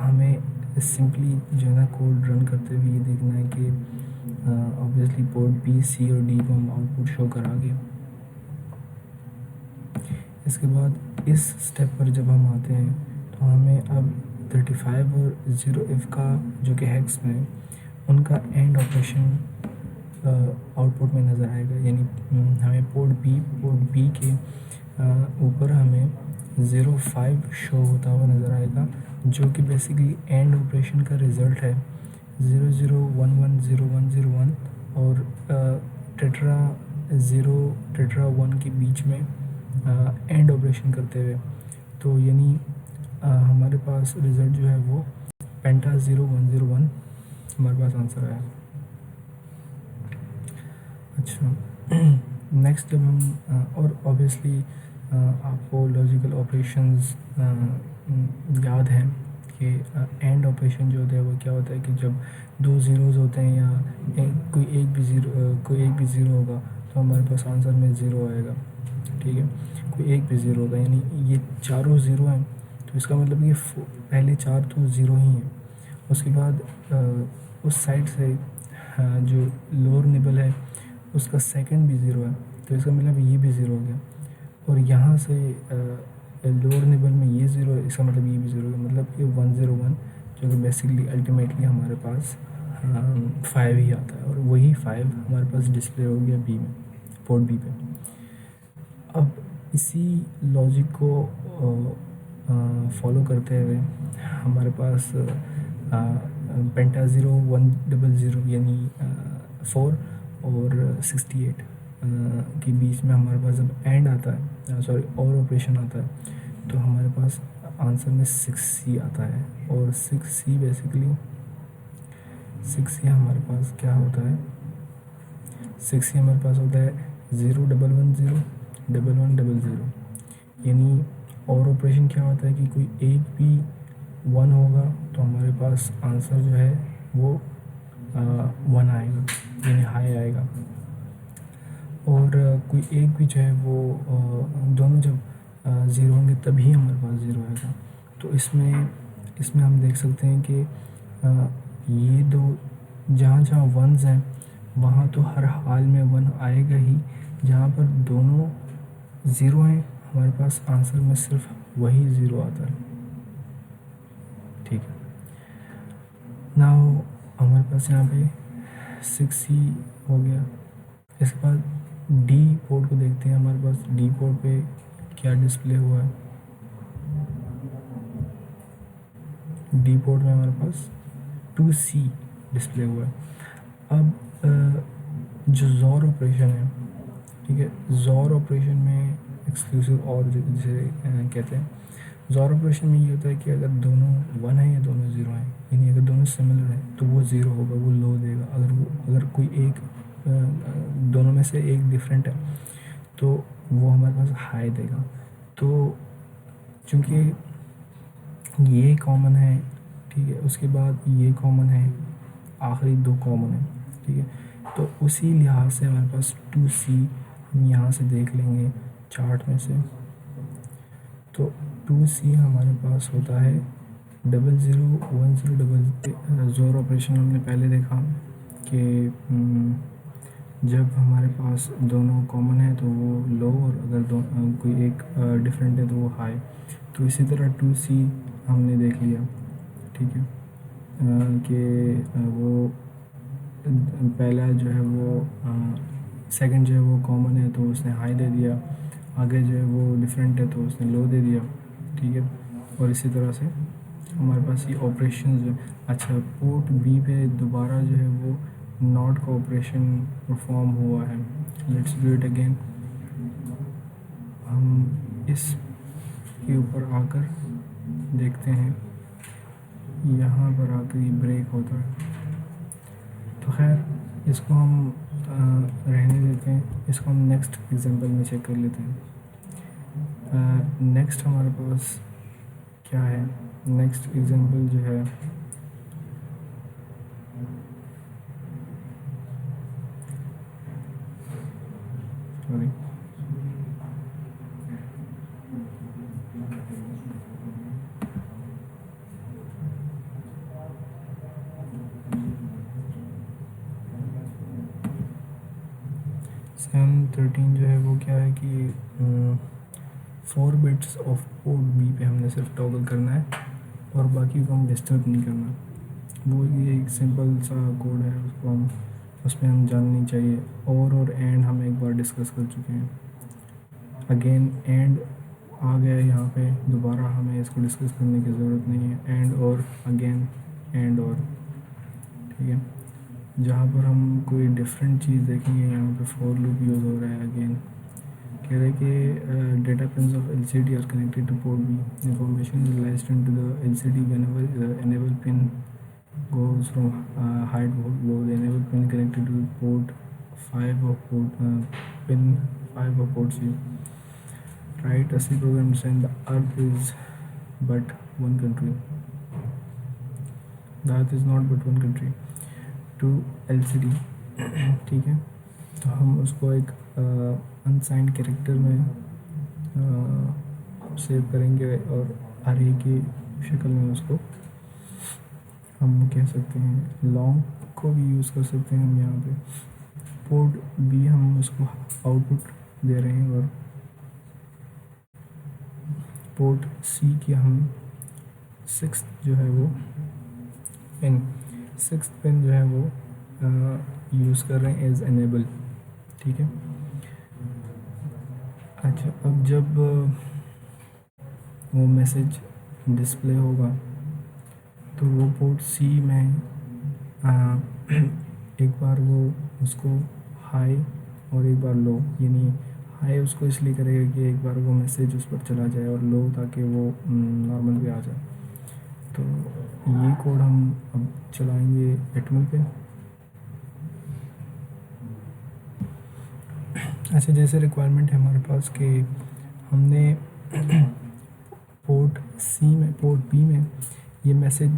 हमें सिंपली जो है ना कोड रन करते हुए ये देखना है कि ऑब्वियसली पोर्ट बी, सी और डी को हम आउटपुट शो करा के इसके बाद इस स्टेप पर जब हम आते हैं तो हमें अब 35 और 0F का जो कि हेक्स में उनका एंड ऑपरेशन आउटपुट में नज़र आएगा। यानी हमें पोर्ट बी के ऊपर हमें 05 शो होता हुआ नज़र आएगा, जो कि बेसिकली एंड ऑपरेशन का रिज़ल्ट है। 00110101 और टेट्रा 1 के बीच में एंड ऑपरेशन करते हुए, तो यानी हमारे पास रिज़ल्ट जो है वो पेंटा 0101 हमारे पास आंसर आया। अच्छा, नेक्स्ट जब हम और ऑब्वियसली आपको लॉजिकल ऑपरेशंस याद है कि एंड ऑपरेशन जो होता है वो क्या होता है कि जब दो ज़ीरोज़ होते हैं या कोई एक भी ज़ीरो होगा तो हमारे पास आंसर में ज़ीरो आएगा। ठीक है, कोई एक भी ज़ीरो होगा, यानी ये चारों ज़ीरो हैं तो इसका मतलब ये पहले चार तो ज़ीरो ही हैं। उसके बाद उस साइड से जो लोअर निबल है उसका सेकंड भी ज़ीरो है, तो इसका मतलब ये भी ज़ीरो हो गया। और यहाँ से लोअर निबल में ये ज़ीरो है, इसका मतलब ये भी ज़ीरो है, मतलब ये 101 जो कि बेसिकली अल्टीमेटली हमारे पास 5 ही आता है, और वही 5 हमारे पास डिस्प्ले हो गया बी में, पोर्ट बी पे। अब इसी लॉजिक को फॉलो करते हुए हमारे पास पेंटा 0100 यानी 4 और 68 के बीच में हमारे पास जब एंड आता है, सॉरी और ऑपरेशन आता है, तो हमारे पास आंसर में 6C आता है। और 6C बेसिकली 6C हमारे पास क्या होता है, 6C हमारे पास होता है 01101100, यानी और ऑपरेशन क्या होता है कि कोई एक भी 1 होगा तो हमारे पास आंसर जो है वो 1 आएगा, यानी हाई आएगा। और कोई एक भी जो है वो दोनों जब ज़ीरो होंगे तभी हमारे पास ज़ीरो आएगा। तो इसमें हम देख सकते हैं कि ये दो जहाँ जहाँ वंस हैं वहाँ तो हर हाल में 1 आएगा ही, जहाँ पर दोनों ज़ीरो हैं हमारे पास आंसर में सिर्फ वही ज़ीरो आता है। ठीक है, नाउ हमारे पास यहाँ पे 6C हो गया। इसके बाद डी पोर्ट को देखते हैं, हमारे पास डी पोर्ट पे क्या डिस्प्ले हुआ है। डी पोर्ट में हमारे पास 2C डिस्प्ले हुआ है। अब जो ज़ोर ऑपरेशन है, ठीक है, ज़ोर ऑपरेशन में एक्सक्लूसिव और जिसे कहते हैं, ज़ोर ऑपरेशन में ये होता है कि अगर दोनों 1 है या दोनों 0 हैं, यानी अगर दोनों सिमिलर हैं तो वो 0 होगा, वो लो देगा। अगर कोई एक दोनों में से एक डिफरेंट है तो वो हमारे पास हाई देगा। तो चूँकि ये कॉमन है, ठीक है, उसके बाद ये कॉमन है, आखिरी दो कॉमन है, ठीक है, तो उसी लिहाज से हमारे पास 2C हम यहाँ से देख लेंगे चार्ट में से। तो 2C हमारे पास होता है 001000। ज़ोर ऑपरेशन हमने पहले देखा कि जब हमारे पास दोनों कॉमन है तो वो लो, और अगर कोई एक डिफरेंट है तो वो हाई। तो इसी तरह 2C हमने देख लिया, ठीक है, कि वो पहला जो है वो सेकंड जो है वो कॉमन है तो उसने हाई दे दिया, आगे जो है वो डिफरेंट है तो उसने लो दे दिया, ठीक है। और इसी तरह से हमारे पास ये ऑपरेशन जो, अच्छा, पोर्ट बी पे दोबारा जो है वो नॉट का ऑपरेशन परफॉर्म हुआ है। Let's do it again. हम इस के ऊपर आकर देखते हैं, यहाँ पर आकर ये ब्रेक होता है। तो खैर इसको हम रहने देते हैं, इसको हम नेक्स्ट एग्जांपल में चेक कर लेते हैं। नेक्स्ट हमारे पास क्या है, नेक्स्ट एग्जांपल जो है सॉरी सेवन 13 जो है वो क्या है कि 4 बिट्स ऑफ पोर्ट बी पे हमने सिर्फ टॉगल करना है और बाकी को हम डिस्टर्ब नहीं करना। वो ये एक सिंपल सा कोड है, उसको हम उसमें हम जाननी चाहिए। और एंड हम एक बार डिस्कस कर चुके हैं। अगेन एंड आ गया यहाँ पे, दोबारा हमें इसको डिस्कस करने की ज़रूरत नहीं है। एंड और अगेन एंड और, ठीक है। जहाँ पर हम कोई डिफरेंट चीज़ देखेंगे, यहाँ पे फॉर लूप यूज़ हो रहा है। अगेन कह रहे हैं कि data pins of LCD are connected to port B, information is latched into the LCD whenever enable pin goes from high to low. The enable pin connected to port 5 of pin 5 of port C. Write a C program saying the earth is but one country. The earth is not but one country to LCD. ठीक है, तो हम उसको एक unsigned character में save करेंगे और अरे की शक्ल में उसको हम कह सकते हैं। लॉन्ग को भी यूज़ कर सकते हैं हम यहाँ पे। पोर्ट बी हम उसको आउटपुट दे रहे हैं और पोर्ट सी की हम 6th जो है वो पिन 6th पिन जो है वो यूज़ कर रहे हैं एज एनेबल, ठीक है। अच्छा, अब जब वो मैसेज डिस्प्ले होगा तो वो पोर्ट सी में एक बार वो उसको हाई और एक बार लो, यानी हाई उसको इसलिए करेगा कि एक बार वो मैसेज उस पर चला जाए और लो ताकि वो नॉर्मल पे आ जाए। तो ये कोड हम अब चलाएंगे एटमल पे। अच्छा, जैसे रिक्वायरमेंट है हमारे पास कि हमने पोर्ट सी में पोर्ट बी में ये मैसेज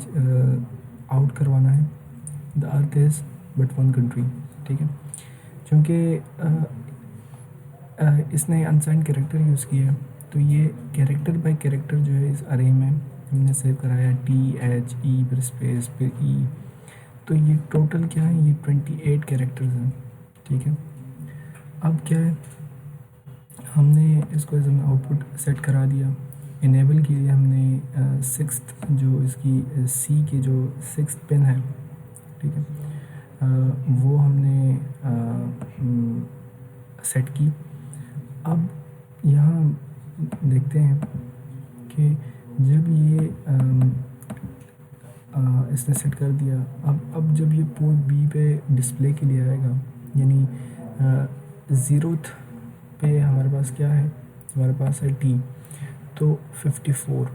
आउट करवाना है, the earth is but one country, ठीक है। क्योंकि इसने अनसाइंड कैरेक्टर यूज़ किया है, तो ये कैरेक्टर बाय कैरेक्टर जो है इस अरे में हमने सेव कराया THE फिर स्पेस फिर E। तो ये टोटल क्या है, ये 28 कैरेक्टर्स हैं, ठीक है। अब क्या है, हमने इसको एज एन आउटपुट सेट करा दिया। इनेबल के लिए हमने 6th जो इसकी सी की जो 6th पिन है, ठीक है, वो हमने सेट की। अब यहाँ देखते हैं कि जब ये इसने सेट कर दिया, अब जब ये पोर्ट बी पे डिस्प्ले के लिए आएगा, यानी 0th पे हमारे पास क्या है, हमारे पास है T, तो 54।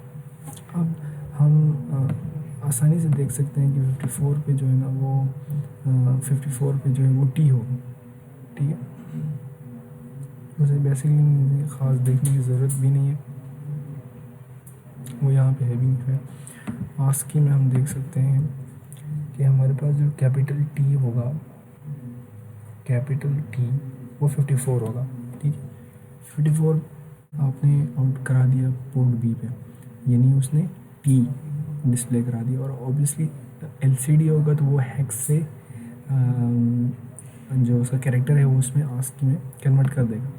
अब हम आसानी से देख सकते हैं कि 54 पे जो है ना वो 54 पे जो है वो T होगा, ठीक है। उसे बेसिकली ख़ास देखने की ज़रूरत भी नहीं है, वो यहाँ पे है भी नहीं है। आस्की में हम देख सकते हैं कि हमारे पास जो कैपिटल T होगा, कैपिटल T वो 54 होगा, ठीक है। 54 आपने आउट करा दिया पोर्ट बी पे, यानी उसने T डिस्प्ले करा दिया। और ऑब्वियसली LCD होगा तो वो हेक्स से जो उसका कैरेक्टर है वो उसमें आस्की में कन्वर्ट कर देगा।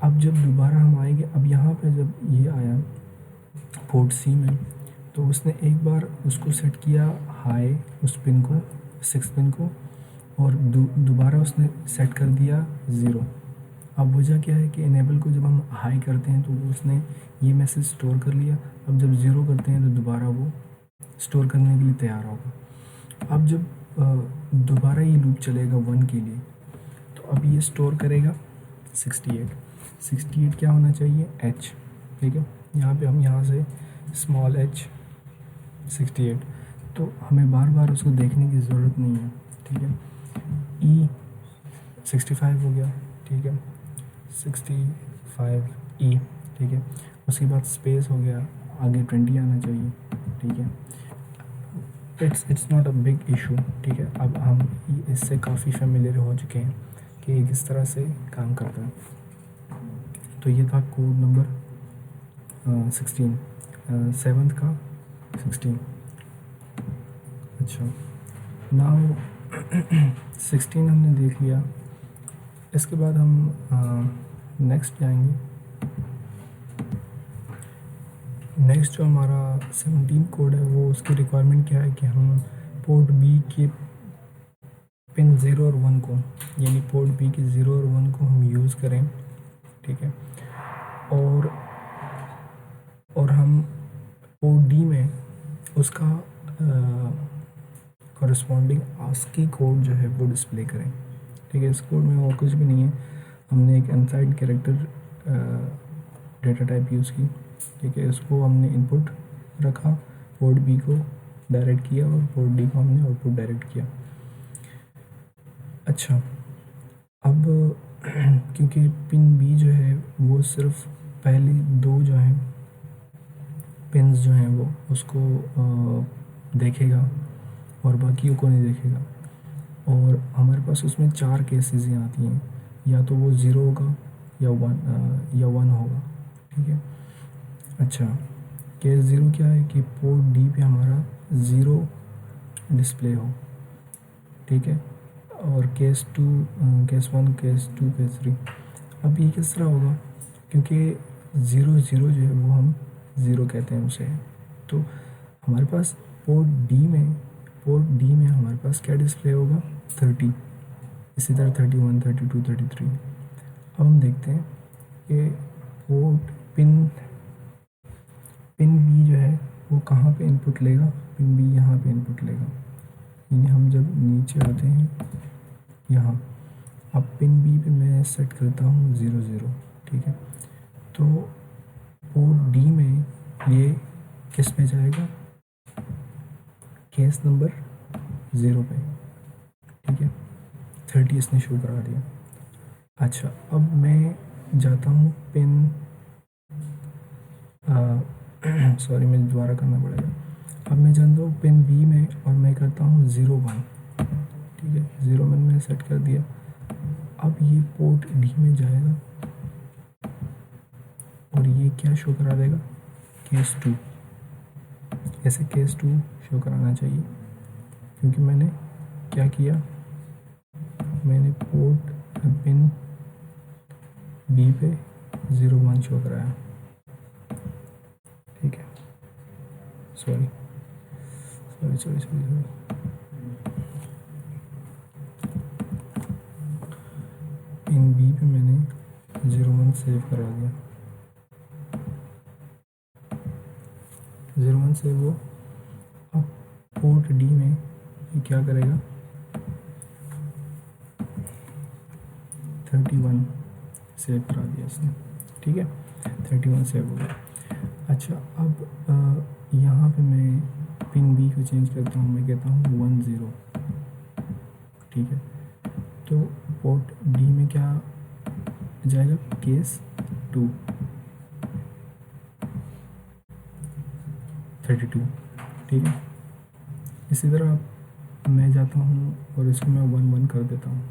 अब जब दोबारा हम आएंगे, अब यहाँ पे जब ये आया पोर्ट सी में, तो उसने एक बार उसको सेट किया हाई, उस पिन को 6 पिन को, और दोबारा उसने सेट कर दिया 0। अब वजह क्या है कि इनेबल को जब हम हाई करते हैं तो उसने ये मैसेज स्टोर कर लिया। अब जब 0 करते हैं तो दोबारा वो स्टोर करने के लिए तैयार होगा। अब जब दोबारा ये लूप चलेगा 1 के लिए, तो अब ये स्टोर करेगा 68 क्या होना चाहिए, H, ठीक है। यहाँ पे हम यहाँ से स्मॉल h 68, तो हमें बार बार उसको देखने की ज़रूरत नहीं है, ठीक है। E 65 हो गया, ठीक है, 65E, ठीक है। उसके बाद स्पेस हो गया, आगे 20 आना चाहिए, ठीक है। It's not a big issue, ठीक है। अब हम इससे काफ़ी फेमिलियर हो चुके हैं कि ये किस तरह से काम करता है। तो ये था कोड नंबर 16, 7th का 16। अच्छा, नाउ 16 हमने देख लिया। इसके बाद हम नेक्स्ट जाएंगे। नेक्स्ट जो हमारा 17 कोड है वो उसकी रिक्वायरमेंट क्या है कि हम पोर्ट बी के पिन 0 और 1 को, यानी पोर्ट बी के 0 और 1 को हम यूज़ करें, ठीक है। और हम पोर्ट डी में उसका कॉरस्पॉन्डिंग आस्की कोड जो है वो डिस्प्ले करें, ठीक है। इस कोड में और कुछ भी नहीं है, हमने एक unsigned character data type use की, ठीक है। इसको हमने इनपुट रखा, पोर्ट बी को डायरेक्ट किया और पोर्ट डी को हमने आउटपुट डायरेक्ट किया। अच्छा, अब क्योंकि पिन बी जो है वो सिर्फ पहले दो जो हैं पिन्स जो हैं वो उसको देखेगा और बाकियों को नहीं देखेगा, और हमारे पास उसमें 4 केसेस ही आती हैं, या तो वो 0 होगा या 1 होगा, ठीक है। अच्छा, केस 0 क्या है कि पोर्ट डी पे हमारा 0 डिस्प्ले हो, ठीक है। और केस 2, केस 1, केस 2, केस 3। अब ये किस तरह होगा, क्योंकि 0 0 जो है वो हम 0 कहते हैं उसे, तो हमारे पास पोर्ट डी में हमारे पास क्या डिस्प्ले होगा, 30, इसी तरह 31, 32, 33। अब हम देखते हैं कि पोर्ट पिन बी जो है वो कहाँ पे इनपुट लेगा, पिन बी यहाँ पे इनपुट लेगा, यानी हम जब नीचे आते हैं यहाँ, अब पिन बी पे मैं सेट करता हूँ 0 0, ठीक है। तो पोर्ट डी में ये किस पे जाएगा, केस नंबर 0 पे, ठीक है। 30 इसने शो करा दिया। अच्छा, अब मैं जाता हूँ पिन सॉरी मुझे दोबारा करना पड़ेगा। अब मैं जानता हूँ पिन बी में और मैं करता हूँ 0 1, ठीक है। 0 1 मैंने सेट कर दिया। अब ये पोर्ट डी में जाएगा और ये क्या शो करा देगा, केस 2। ऐसे केस 2 शो कराना चाहिए, क्योंकि मैंने क्या किया, मैंने पोर्ट पिन बी पे 0 1 शो कराया, ठीक है। सॉरी, पिन बी पे मैंने 0 1 सेव करा दिया, 0 1 सेव हो। अब पोर्ट डी में ये क्या करेगा, 31 सेव करा दिया इसने, ठीक है। 31 सेव हो गया। अच्छा, अब यहाँ पे मैं पिन बी को चेंज करता हूँ, मैं कहता हूँ 1 0, ठीक है। तो पोर्ट डी में क्या जाएगा, केस 2 32, ठीक है। इसी तरह मैं जाता हूँ और इसको मैं 1 1 कर देता हूँ,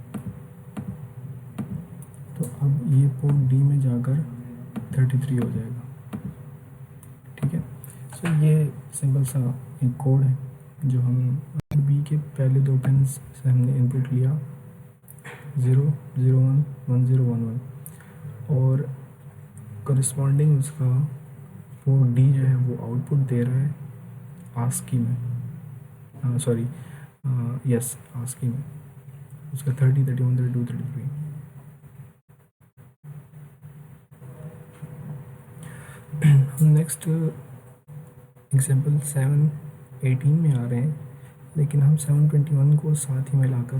तो अब ये पोर्ट डी में जाकर 33 हो जाएगा, ठीक है। सो ये सिंपल सा एक कोड है जो हम बी के पहले दो पिन से हमने इनपुट लिया, 0 0 1 1 0 1 1, और करस्पॉन्डिंग उसका पोर्ट डी जो है वो आउटपुट दे रहा है आस्की में, सॉरी यस आस्की में, उसका 30 31 32 33। हम नेक्स्ट एग्जांपल 7 18 में आ रहे हैं, लेकिन हम 7 21 को साथ ही मिलाकर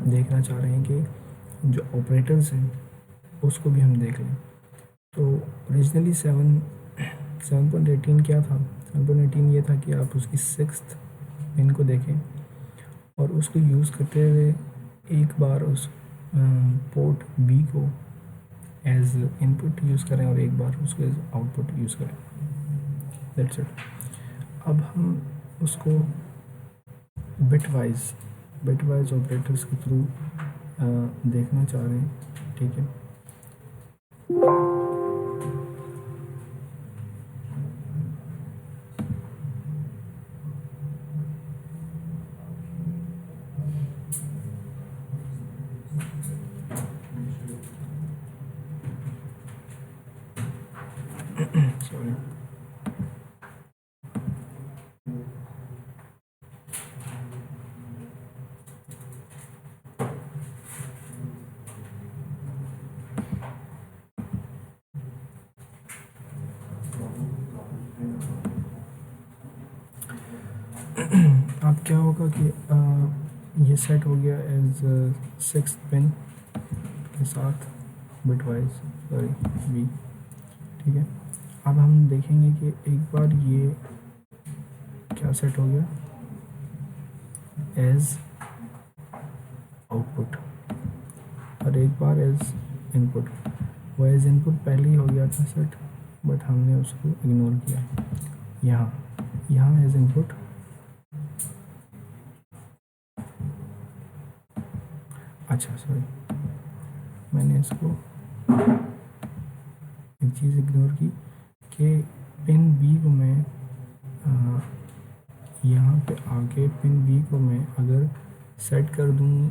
देखना चाह रहे हैं कि जो ऑपरेटर्स हैं उसको भी हम देख लें। तो ओरिजिनली 7.18 क्या था, 7.18 ये था कि आप उसकी 6th पिन को देखें और उसको यूज़ करते हुए एक बार उस पोर्ट बी को एज इनपुट यूज़ करें और एक बार उसको एज आउटपुट यूज़ करें, दैट्स इट। अब हम उसको बिट वाइज ऑपरेटर्स के थ्रू देखना चाह रहे हैं, ठीक है। सॉरी, अब क्या होगा कि ये सेट हो गया एज 6 पिन के साथ बिट वाइज, सॉरी बी, ठीक है। अब हम देखेंगे कि एक बार ये क्या सेट हो गया एज आउटपुट और एक बार एज इनपुट। वो एज इनपुट पहले ही हो गया था सेट, बट हमने उसको इग्नोर किया। यहाँ एज इनपुट, अच्छा सॉरी, मैंने इसको एक चीज़ इग्नोर की कि पिन बी को मैं यहाँ पे आके पिन बी को मैं अगर सेट कर दूँ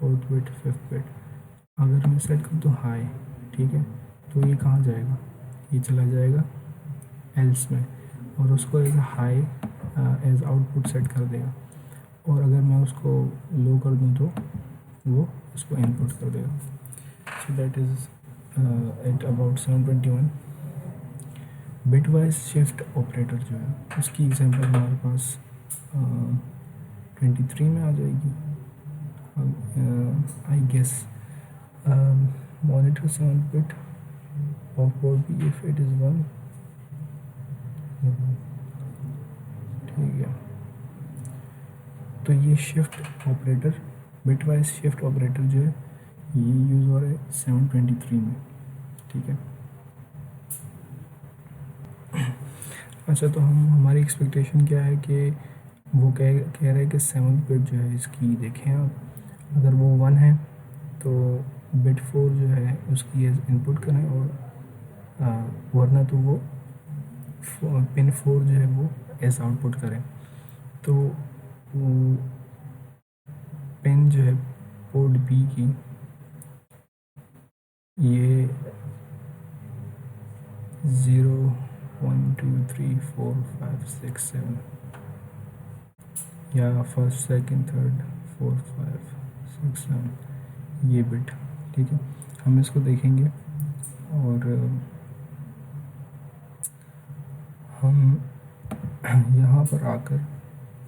4th बिट 5th बिट, अगर मैं सेट कर दूँ हाई, ठीक है, तो ये कहाँ जाएगा, ये चला जाएगा एल्स में और उसको as high as output set कर देगा। और अगर मैं उसको लो कर दूँ तो वो उसको इनपुट कर देगा। So that is at about 721। Bitwise shift operator जो है उसकी एग्जांपल हमारे पास 23 में आ जाएगी, I guess. Monitor 7 bit of port B if it is 1, ठीक है। तो ये shift operator, bitwise shift operator जो है ये यूज़ हो रहा है 723 में, ठीक है। अच्छा, तो हमारी एक्सपेक्टेशन क्या है कि वो कह रहे हैं कि 7th बिट जो है इसकी देखें आप, अगर वो 1 है तो बिट 4 जो है उसकी एज इनपुट करें और वरना तो वो पिन 4 जो है वो एज आउटपुट करें। तो वो पिन जो है पोर्ट बी की ये 0 1 2 3 4 5 6 7 या फर्स्ट सेकंड थर्ड 4 5 6 7 ये बिट, ठीक है। हम इसको देखेंगे और हम यहाँ पर आकर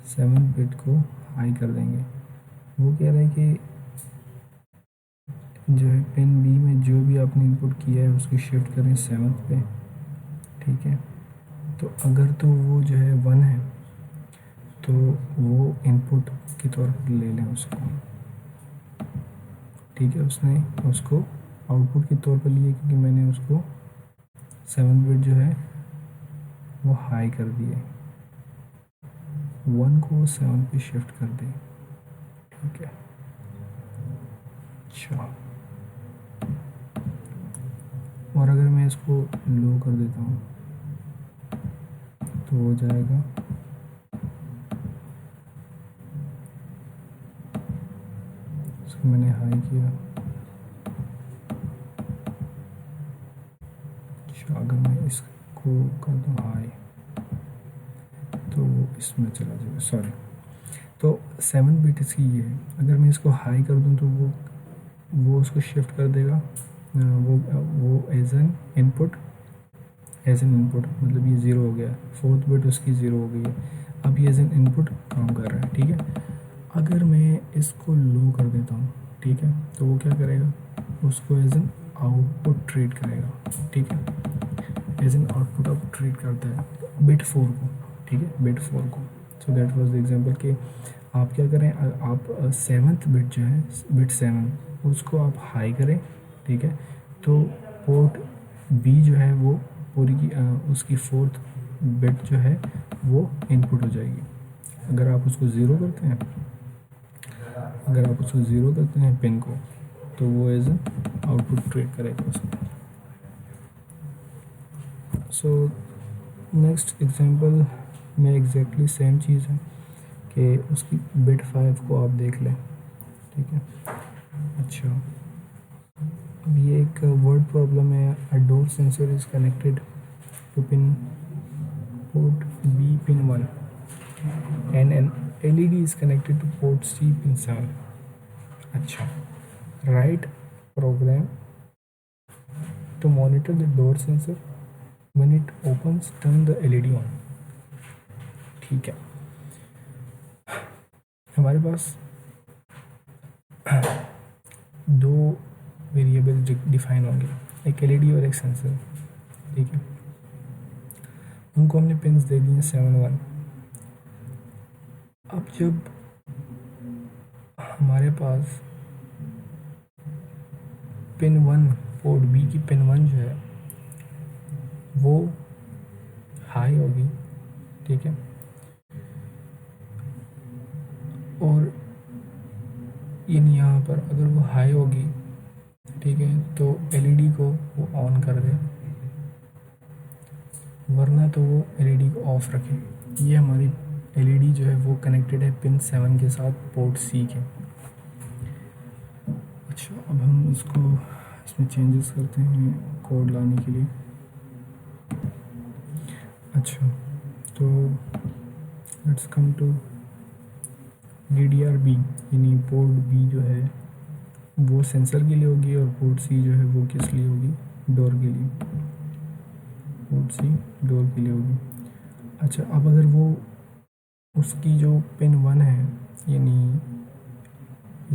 7th बिट को हाई कर देंगे। वो कह रहे हैं कि जो है पिन बी में जो भी आपने इनपुट किया है उसको शिफ्ट करें 7th पे, ठीक है। तो अगर तो वो जो है 1 है तो वो इनपुट के तौर पर ले लें उसको, ठीक है। उसने उसको आउटपुट के तौर पर लिए क्योंकि मैंने उसको 7th बिट जो है वो हाई कर दिए, 1 को 7 पे शिफ्ट कर दें, ठीक है। अच्छा, और अगर मैं इसको लो कर देता हूँ तो हो जाएगा इसको मैंने हाई किया। अच्छा, अगर मैं इसको कर दूँ हाई तो वो इसमें चला जाएगा, सॉरी। तो 7th बिट इसकी ये है, अगर मैं इसको हाई कर दूँ तो वो उसको शिफ्ट कर देगा, वो एज एन इनपुट मतलब ये 0 हो गया, 4th बिट उसकी 0 हो गई है। अब ये एज एन इनपुट काम कर रहा है, ठीक है। अगर मैं इसको लो कर देता हूँ, ठीक है, तो वो क्या करेगा, उसको एज एन आउटपुट ट्रीट करेगा, ठीक है। एज एन आउटपुट आप ट्रीट करता है बिट 4 को, ठीक है, बिट 4 को। So that was the example कि आप क्या करें, आप 7th बिट जो है बिट 7 उसको आप हाई करें, ठीक है। तो पोर्ट बी जो है वो पूरी की उसकी 4th बिट जो है वो इनपुट हो जाएगी। अगर आप उसको ज़ीरो करते हैं पिन को, तो वो एज एन आउटपुट ट्रीट करेगा उसको। सो नेक्स्ट एग्जांपल में एग्जैक्टली सेम चीज़ है कि उसकी बिट 5 को आप देख लें, ठीक है। अच्छा, अब ये एक वर्ड प्रॉब्लम है। A door sensor is connected to pin port B pin 1 and an LED is connected to port C pin 7. अच्छा, write program to monitor the door sensor when it opens, turn the LED on, ठीक है। हमारे पास दो variable define होंगे, एक LED और एक sensor, ठीक है। उनको हमने पिन्स दे दिए 7 1। अब जब हमारे पास पिन 1, पोर्ट बी की पिन 1 जो है वो हाई होगी, ठीक है, और इन यहाँ पर अगर वो हाई होगी, ठीक है, तो एलईडी को वो ऑन कर दे, वरना तो वो एलईडी को ऑफ रखे। ये हमारी एलईडी जो है वो कनेक्टेड है पिन 7 के साथ पोर्ट सी के। अच्छा, अब हम इसमें चेंजेस करते हैं कोड लाने के लिए। अच्छा, तो लेट्स कम टू DDR-B, यानी पोर्ट बी जो है वो सेंसर के लिए होगी और पोर्ट सी जो है वो किस लिए होगी, डोर के लिए, पोर्ट सी डोर के लिए होगी। अच्छा, अब अगर वो उसकी जो पिन 1 है, यानी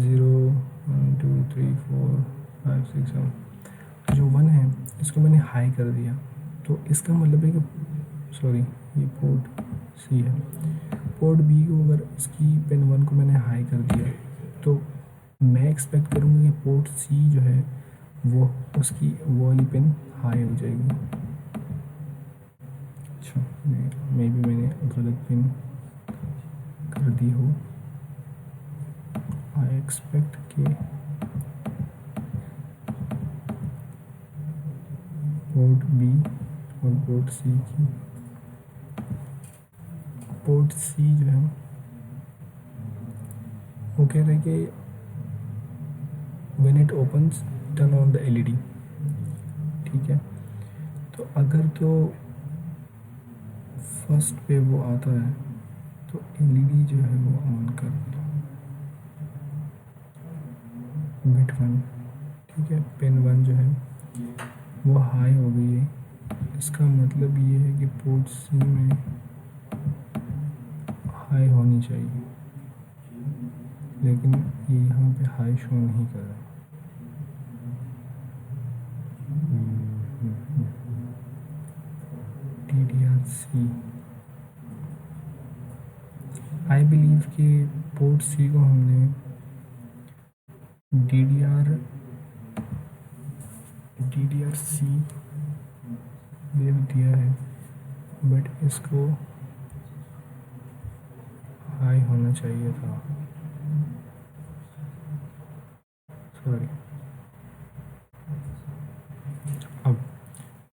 0 1 2 3 4 5 6 7, जो 1 है इसको मैंने हाई कर दिया, तो इसका मतलब है कि सॉरी, ये पोर्ट सी है, पोर्ट बी को अगर इसकी पिन 1 को मैंने हाई कर दिया तो मैं एक्सपेक्ट करूँगा कि पोर्ट सी जो है वो उसकी वो वाली पिन हाई हो जाएगी। अच्छा, मे बी मैंने गलत पिन कर दी हो। आई एक्सपेक्ट कि पोर्ट बी और पोर्ट सी की, पोर्ट सी जो है वो कह रहे हैं कि when it opens turn on the LED, ठीक है। तो अगर तो फर्स्ट पे वो आता है तो एलईडी जो है वो ऑन कर दो, बिट 1, ठीक है, पिन 1 जो है वो हाई हो गई है। इसका मतलब ये है कि पोर्ट सी में हाई होनी चाहिए, लेकिन ये यहाँ पे हाई शो नहीं कर रहा। DDR-C, आई बिलीव कि पोर्ट सी को हमने DDR-C दे दिया है, बट इसको हाई होना चाहिए था, सॉरी। अब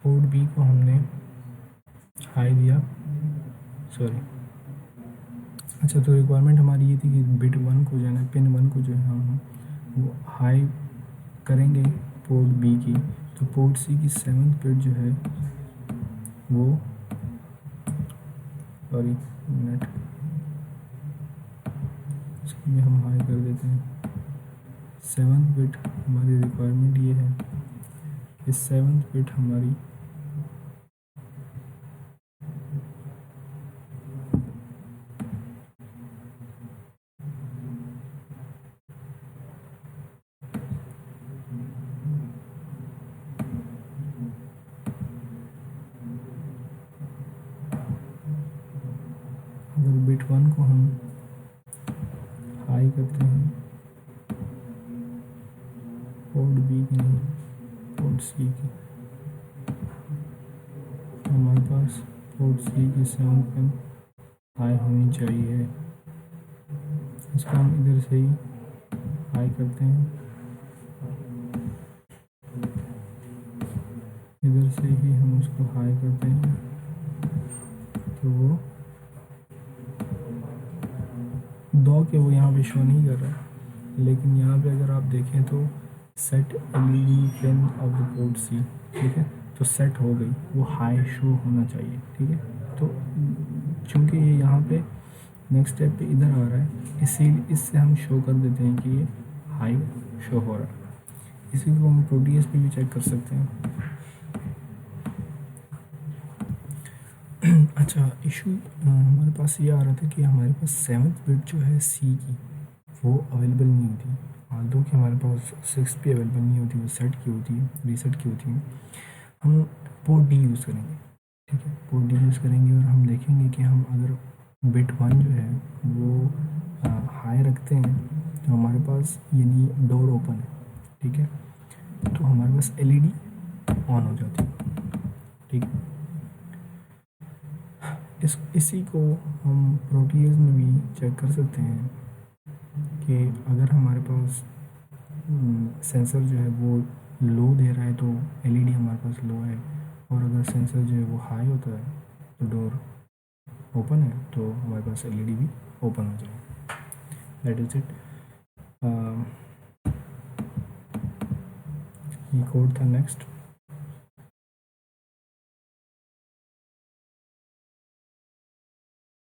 पोर्ट बी को हमने हाई दिया, सॉरी। अच्छा, तो रिक्वायरमेंट हमारी ये थी कि बिट 1 को जो है ना, पिन 1 को जो है हम वो हाई करेंगे पोर्ट बी की, तो पोर्ट सी की 7th बिट जो है वो, सॉरी मिनट, इसको भी हम हाई कर देते हैं। 7th बिट हमारी रिक्वायरमेंट ये है कि 7th बिट हमारी अगर बिट 1 को हम हाई करते हैं पोर्ट बी की नहीं, पोर्ट सी की, तो हमारे पास पोर्ट सी की 7th पिन हाई होनी चाहिए। इसको हम इधर से ही हाई करते हैं, इधर से ही हम उसको हाई करते हैं, तो वो दो के वो यहाँ पे शो नहीं कर रहा, लेकिन यहाँ पे अगर आप देखें तो set LED pin of the port C, ठीक है, तो सेट हो गई, वो हाई शो होना चाहिए, ठीक है। तो चूँकि ये यहाँ पे नेक्स्ट स्टेप पे इधर आ रहा है, इसीलिए इससे हम शो कर देते हैं कि ये हाई शो हो रहा है। इसी को हम प्रोटीएस पे भी चेक कर सकते हैं। अच्छा, इशू हमारे पास ये आ रहा था कि हमारे पास 7th बिट जो है सी की वो अवेलेबल नहीं होती, आल्दो कि हमारे पास 6 भी अवेलेबल नहीं होती, वो सेट की होती है, रीसेट की होती है। हम पोर्ट डी यूज़ करेंगे, ठीक है, पोर्ट डी यूज़ करेंगे और हम देखेंगे कि हम अगर बिट 1 जो है वो हाई रखते हैं तो हमारे पास यानी डोर ओपन है, ठीक है, तो हमारे पास एलईडी ऑन हो जाती है, ठीक है। इसी को हम प्रोटीज में भी चेक कर सकते हैं कि अगर हमारे पास सेंसर जो है वो लो दे रहा है तो एलईडी हमारे पास लो है, और अगर सेंसर जो है वो हाई होता है तो डोर ओपन है तो हमारे पास एलईडी भी ओपन हो जाएगी। That is it. ये कोड था। नेक्स्ट